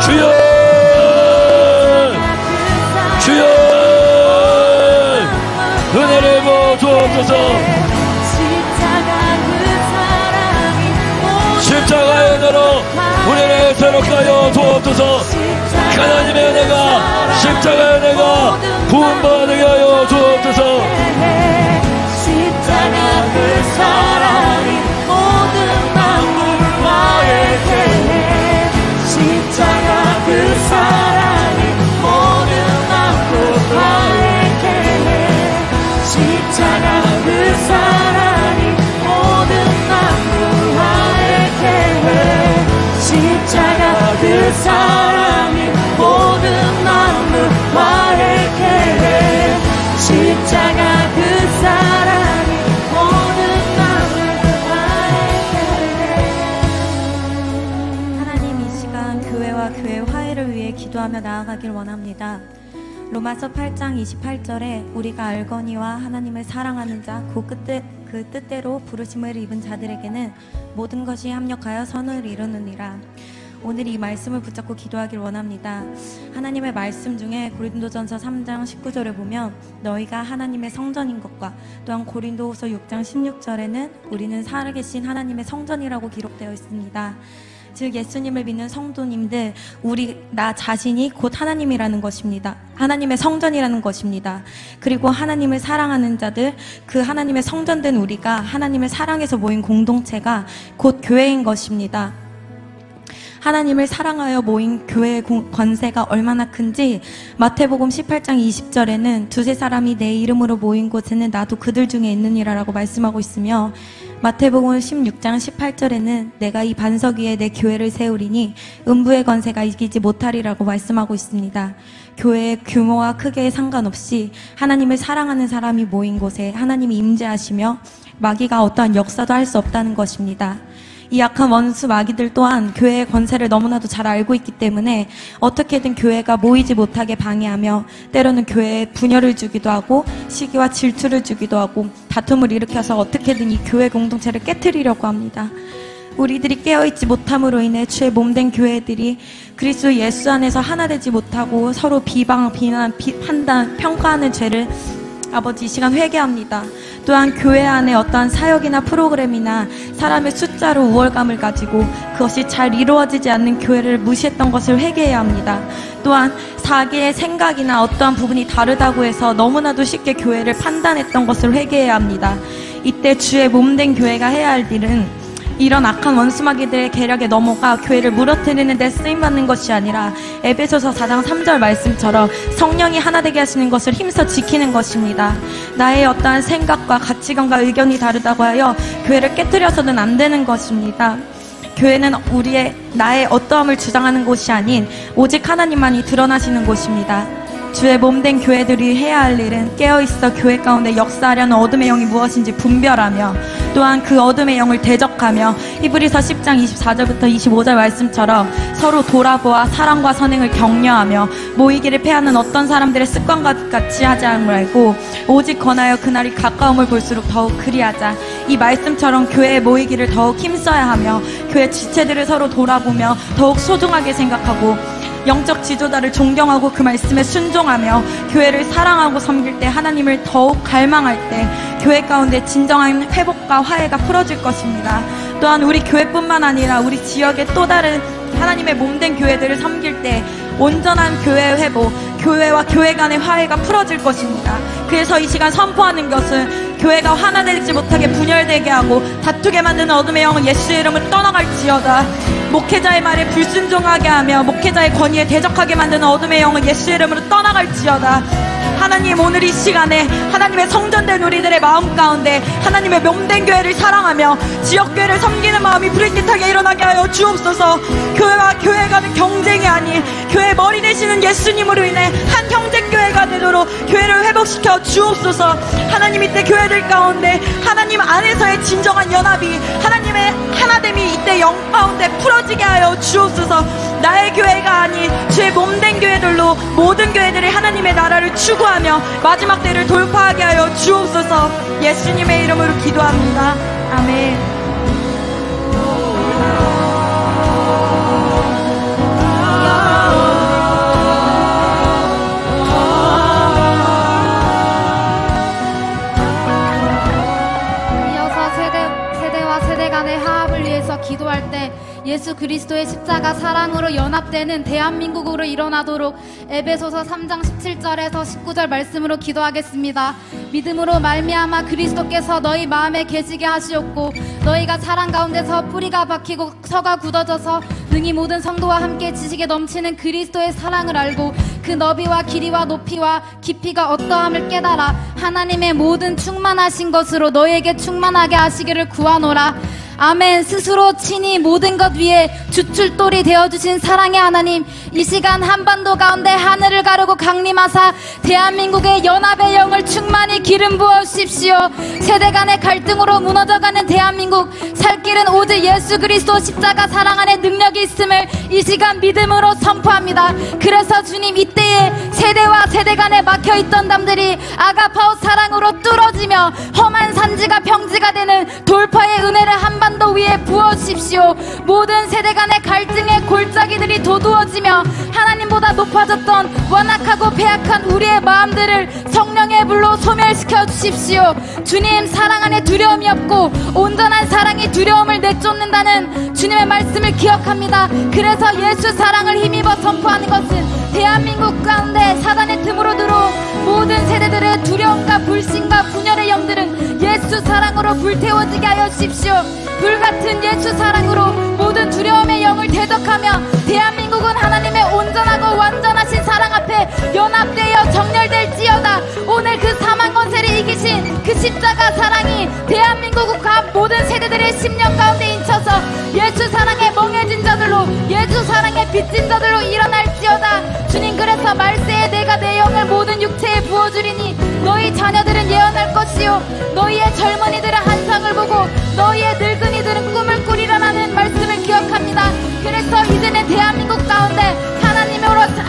주여, 주여, 은혜를 부어주옵소서. 십자가의 은혜로 우리를 새롭게 하여 주옵소서. 하나님의 은혜가, 십자가의 은혜가 부음받게 하여 주옵소서. 십자가 그 사랑이 모든 만물과 함께 십자가 그 사랑이 모든 만물과 함께 십자가 그 사랑이 모든 만물과 함께 십자가 그 사랑이 모든 만물과 함께 십자가 그 사랑이 모든 만물과 함께. 하나님, 이 시간 교회와 교회 화해를 위해 기도하며 나아가길 원합니다. 로마서 8장 28절에 우리가 알거니와 하나님을 사랑하는 자 그 뜻대로 부르심을 입은 자들에게는 모든 것이 합력하여 선을 이루느니라. 오늘 이 말씀을 붙잡고 기도하길 원합니다. 하나님의 말씀 중에 고린도전서 3장 19절에 보면 너희가 하나님의 성전인 것과 또한 고린도후서 6장 16절에는 우리는 살아계신 하나님의 성전이라고 기록되어 있습니다. 즉 예수님을 믿는 성도님들, 나 자신이 곧 하나님이라는 것입니다. 하나님의 성전이라는 것입니다. 그리고 하나님을 사랑하는 자들, 그 하나님의 성전된 우리가 하나님을 사랑해서 모인 공동체가 곧 교회인 것입니다. 하나님을 사랑하여 모인 교회의 권세가 얼마나 큰지 마태복음 18장 20절에는 두세 사람이 내 이름으로 모인 곳에는 나도 그들 중에 있느니라 라고 말씀하고 있으며, 마태복음 16장 18절에는 내가 이 반석 위에 내 교회를 세우리니 음부의 권세가 이기지 못하리라고 말씀하고 있습니다. 교회의 규모와 크기에 상관없이 하나님을 사랑하는 사람이 모인 곳에 하나님이 임재하시며 마귀가 어떠한 역사도 할 수 없다는 것입니다. 이 악한 원수 마귀들 또한 교회의 권세를 너무나도 잘 알고 있기 때문에 어떻게든 교회가 모이지 못하게 방해하며 때로는 교회에 분열을 주기도 하고 시기와 질투를 주기도 하고 다툼을 일으켜서 어떻게든 이 교회 공동체를 깨트리려고 합니다. 우리들이 깨어있지 못함으로 인해 주의 몸된 교회들이 그리스도 예수 안에서 하나 되지 못하고 서로 비방, 비난, 판단, 평가하는 죄를 아버지 이 시간 회개합니다. 또한 교회 안에 어떠한 사역이나 프로그램이나 사람의 숫자로 우월감을 가지고 그것이 잘 이루어지지 않는 교회를 무시했던 것을 회개해야 합니다. 또한 자기의 생각이나 어떠한 부분이 다르다고 해서 너무나도 쉽게 교회를 판단했던 것을 회개해야 합니다. 이때 주의 몸된 교회가 해야 할 일은 이런 악한 원수마귀들의 계략에 넘어가 교회를 무너뜨리는 데 쓰임받는 것이 아니라 에베소서 4장 3절 말씀처럼 성령이 하나 되게 하시는 것을 힘써 지키는 것입니다. 나의 어떠한 생각과 가치관과 의견이 다르다고 하여 교회를 깨뜨려서는 안 되는 것입니다. 교회는 나의 어떠함을 주장하는 곳이 아닌 오직 하나님만이 드러나시는 곳입니다. 주의 몸된 교회들이 해야 할 일은 깨어있어 교회 가운데 역사하려는 어둠의 영이 무엇인지 분별하며 또한 그 어둠의 영을 대적하며 히브리서 10장 24절부터 25절 말씀처럼 서로 돌아보아 사랑과 선행을 격려하며 모이기를 패하는 어떤 사람들의 습관과 같이 하지 말고 오직 권하여 그날이 가까움을 볼수록 더욱 그리하자. 이 말씀처럼 교회에 모이기를 더욱 힘써야 하며 교회 지체들을 서로 돌아보며 더욱 소중하게 생각하고 영적 지도자를 존경하고 그 말씀에 순종하며 교회를 사랑하고 섬길 때 하나님을 더욱 갈망할 때 교회 가운데 진정한 회복과 화해가 풀어질 것입니다. 또한 우리 교회뿐만 아니라 우리 지역의 또 다른 하나님의 몸된 교회들을 섬길 때 온전한 교회 회복, 교회와 교회 간의 화해가 풀어질 것입니다. 그래서 이 시간 선포하는 것은 교회가 하나 되지 못하게 분열되게 하고 다투게 만드는 어둠의 영은 예수의 이름으로 떠나갈지어다. 목회자의 말에 불순종하게 하며 목회자의 권위에 대적하게 만드는 어둠의 영은 예수의 이름으로 떠나갈지어다. 하나님, 오늘 이 시간에 하나님의 성전된 우리들의 마음 가운데 하나님의 몸된 교회를 사랑하며 지역교회를 섬기는 마음이 불빛하게 일어나게 하여 주옵소서. 교회와 교회 간의 경쟁이 아닌 교회 머리 되시는 예수님으로 인해 한 형제교회가 되도록 이름으로 교회를 회복시켜 주옵소서. 하나님, 이때 교회들 가운데 하나님 안에서의 진정한 연합이, 하나님의 하나됨이 이때 영 가운데 풀어지게 하여 주옵소서. 나의 교회가 아닌 주의 몸된 교회들로 모든 교회들이 하나님의 나라를 추구하며 마지막 때를 돌파하게 하여 주옵소서. 예수님의 이름으로 기도합니다. 아멘. 기도할 때 예수 그리스도의 십자가 사랑으로 연합되는 대한민국으로 일어나도록 에베소서 3장 17절에서 19절 말씀으로 기도하겠습니다. 믿음으로 말미암아 그리스도께서 너희 마음에 계시게 하시었고 너희가 사랑 가운데서 뿌리가 박히고 서가 굳어져서 능히 모든 성도와 함께 지식에 넘치는 그리스도의 사랑을 알고 그 너비와 길이와 높이와 깊이가 어떠함을 깨달아 하나님의 모든 충만하신 것으로 너희에게 충만하게 하시기를 구하노라. 아멘. 스스로 친히 모든 것 위에 주출돌이 되어주신 사랑의 하나님, 이 시간 한반도 가운데 하늘을 가르고 강림하사 대한민국의 연합의 영을 충만히 기름 부어주십시오. 세대 간의 갈등으로 무너져가는 대한민국, 살 길은 오직 예수 그리스도 십자가 사랑 안에 능력이 있음을 이 시간 믿음으로 선포합니다. 그래서 주님, 이때에 세대와 세대 간에 막혀있던 담들이 아가파오 사랑으로 뚫어지며 험한 산지가 평지가 되는 돌파의 은혜를 한반도 위에 부어주십시오. 모든 세대 간의 갈등의 골짜기들이 도두어지며 하나님보다 높아졌던 완악하고 패약한 우리의 마음들을 성령의 불로 소멸시켜 주십시오. 주님, 사랑 안에 두려움이 없고 온전한 사랑이 두려움을 내쫓는다는 주님의 말씀을 기억합니다. 그래서 예수 사랑을 힘입어 선포하는 것은 대한민국 가운데 사단의 틈으로 들어온 모든 세대들의 두려움과 불신과 분열의 영들은 예수 사랑으로 불태워지게 하여 주십시오. 불같은 예수 사랑으로 모든 두려움의 영을 대적하며 대한민국은 하나님의 온전하고 완전하신 사랑 앞에 연합되어 정렬될지어다. 오늘 그 사망 권세를 이기신 그 십자가 사랑이 대한민국과 모든 세대들의 심령 가운데 인쳐서 예수 사랑에 멍해진 자들로, 예수 사랑에 빚진 자들로 일어날지어다. 주님, 그래서 말세에 내가 내 영을 모든 육체에 부어주리니 너희 자녀들은 예언할 것이요 너희의 젊은이들은 환상을 보고 너희의 늙은이들은 꿈을 꾸리라는 말씀을 기억합니다. 그래서 이제는 대한민국 가운데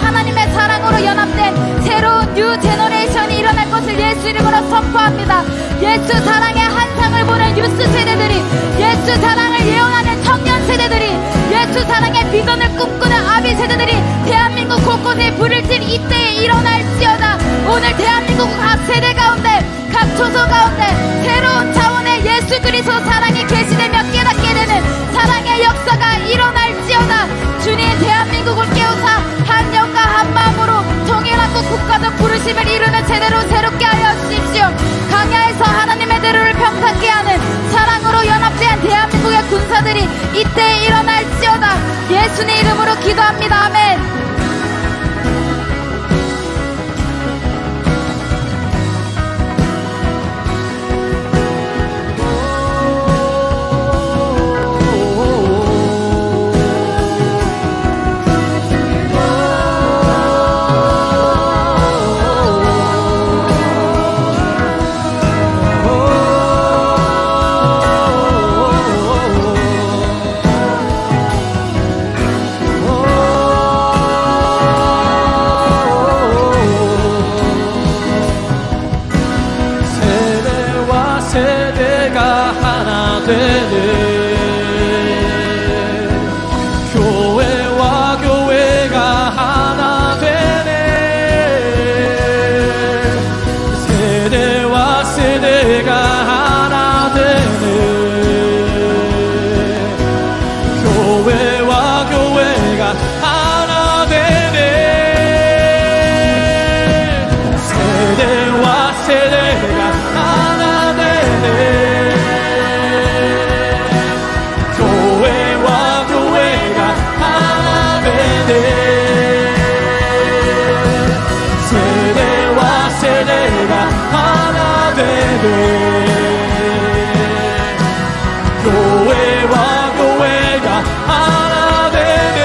하나님의 사랑으로 연합된 새로운 뉴 제너레이션이 일어날 것을 예수 이름으로 선포합니다. 예수 사랑의 환상을 보는 유스 세대들이, 예수 사랑을 예언하는 청년 세대들이, 예수 사랑의 비전을 꿈꾸는 아비 세대들이 대한민국 곳곳에 불을 질 이때에 일어날지어다. 오늘 대한민국 각 세대 가운데, 각 초소 가운데 새로운 차원의 예수 그리스도 사랑이 계시되며 깨닫게 되는 사랑의 역사가 일어날지어다. 주님, 대한민국을 깨우사 한 영과 한 마음으로 통일하고 국가적 부르심을 이루는 제대로 새롭게 하여 주십시오. 강야에서 하나님의 대로를 평탄케 하는 사랑으로 연합된 대한민국의 군사들이 이때에 일어날지어다. 예수님 이름으로 기도합니다. 아멘. 교회와 교회가 하나 되네. 세대와 세대가 하나 되네. 교회와 교회가 하나 되네. 세대와 세대가 하나 되네. 세대와 세대가 하나 되네. 교회와 교회가 하나 되네.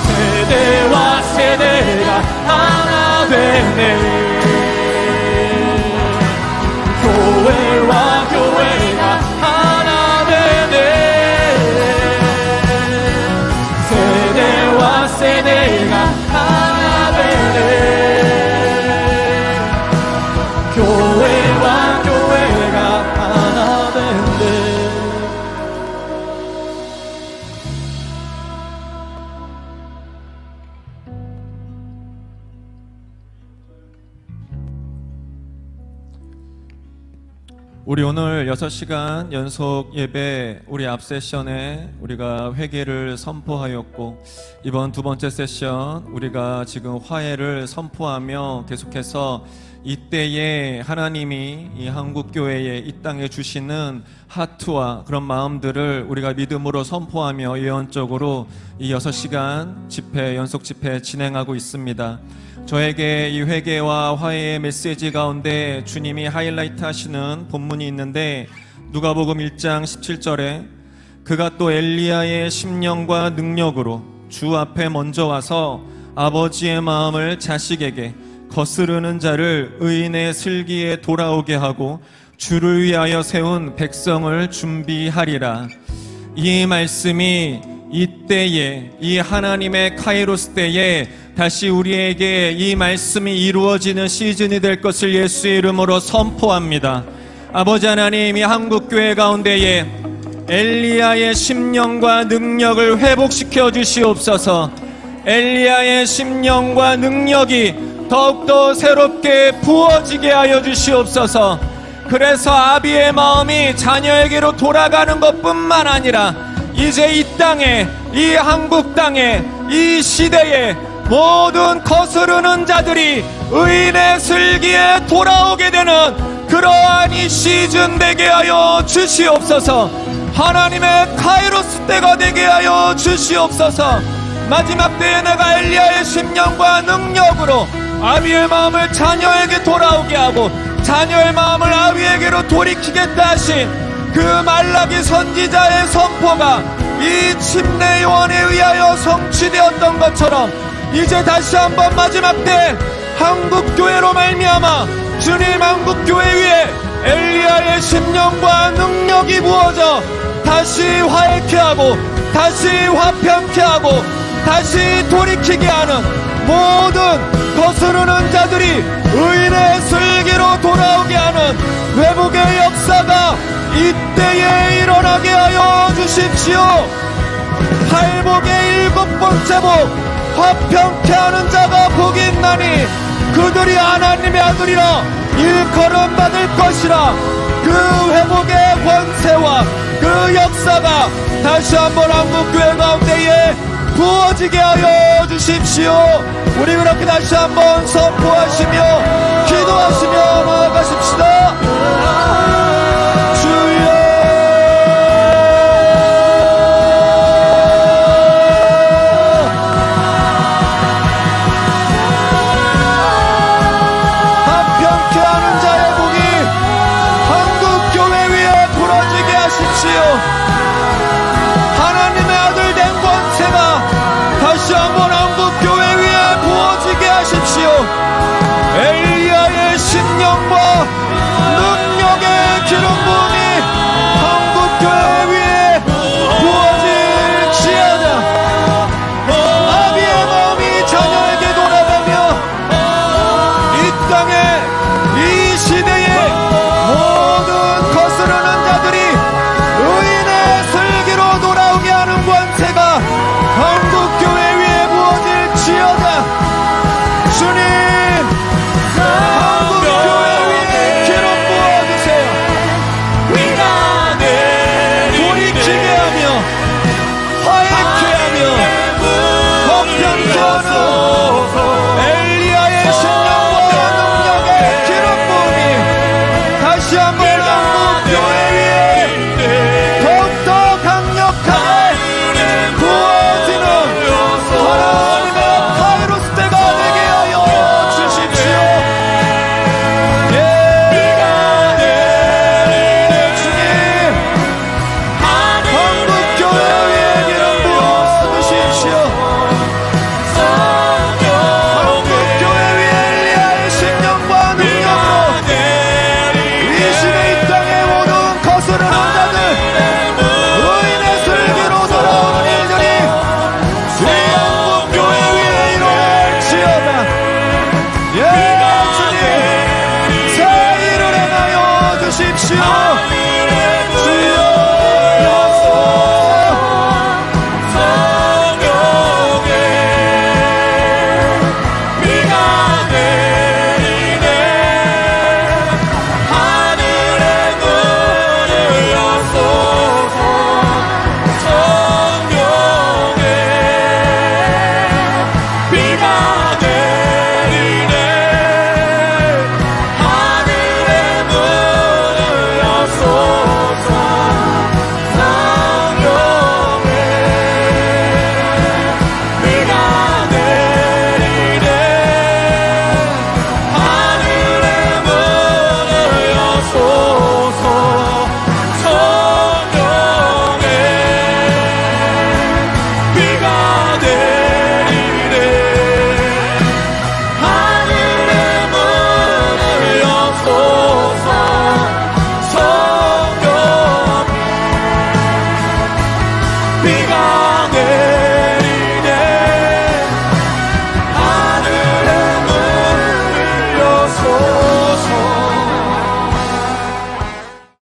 세대와 세대가 하나 되네. 교회와 교회가 하나 되네. 세대와 세대가 하나 되네. 교회와 교회가 하나 되네. 우리 오늘 6시간 연속 예배, 우리 앞 세션에 우리가 회개를 선포하였고, 이번 두 번째 세션 우리가 지금 화해를 선포하며 계속해서 이때에 하나님이 이 한국교회에 이 땅에 주시는 하트와 그런 마음들을 우리가 믿음으로 선포하며 예언적으로 이 6시간 집회, 연속 집회 진행하고 있습니다. 저에게 이 회개와 화해의 메시지 가운데 주님이 하이라이트 하시는 본문이 있는데, 누가복음 1장 17절에 그가 또 엘리야의 심령과 능력으로 주 앞에 먼저 와서 아버지의 마음을 자식에게, 거스르는 자를 의인의 슬기에 돌아오게 하고 주를 위하여 세운 백성을 준비하리라. 이 말씀이 이때에, 이 하나님의 카이로스 때에 다시 우리에게 이 말씀이 이루어지는 시즌이 될 것을 예수의 이름으로 선포합니다. 아버지 하나님, 이 한국교회 가운데에 엘리야의 심령과 능력을 회복시켜 주시옵소서. 엘리야의 심령과 능력이 더욱더 새롭게 부어지게 하여 주시옵소서. 그래서 아비의 마음이 자녀에게로 돌아가는 것뿐만 아니라 이제 이 땅에, 이 한국 땅에, 이 시대에 모든 거스르는 자들이 의인의 슬기에 돌아오게 되는 그러한 이 시즌 되게 하여 주시옵소서. 하나님의 카이로스 때가 되게 하여 주시옵소서. 마지막 때에 내가 엘리야의 심령과 능력으로 아비의 마음을 자녀에게 돌아오게 하고 자녀의 마음을 아비에게로 돌이키겠다 하신 그 말라기 선지자의 선포가 이 침례 요한에 의하여 성취되었던 것처럼, 이제 다시 한번 마지막 때 한국교회로 말미암아 주님 한국교회 위에 엘리야의 심령과 능력이 부어져 다시 화해케 하고 다시 화평케 하고 다시 돌이키게 하는 모든 거스르는 자들이 의인의 슬기로 돌아오게 하는 회복의 역사가 이때에 일어나게 하여 주십시오. 팔복의 7번째 복, 화평케 하는 자가 복이 있나니 그들이 하나님의 아들이라 일컬음 받을 것이라. 그 회복의 권세와 그 역사가 다시 한번 한국교회 가운데에 부어지게 하여 주십시오. 우리 그렇게 다시 한번 선포하시며 기도하시며 나아가십시다. 주여, 화평케 하는 자의 복이 한국교회 위에 부러지게 하십시오. 하나님의 아들 된 권세가 다시 한번 한국교회 위에 부어지게 하십시오. 엘리야의 심령과 능력의 기름 부음이 한국교회 위에 부어질지어다. 아비의 마음이 자녀에게 돌아가며 이 땅에, 이 시대에 모든 거스르는 자들이 의인의 슬기로 돌아오게 하는 권세가 한국교회 위에 부어질지어다. 주님,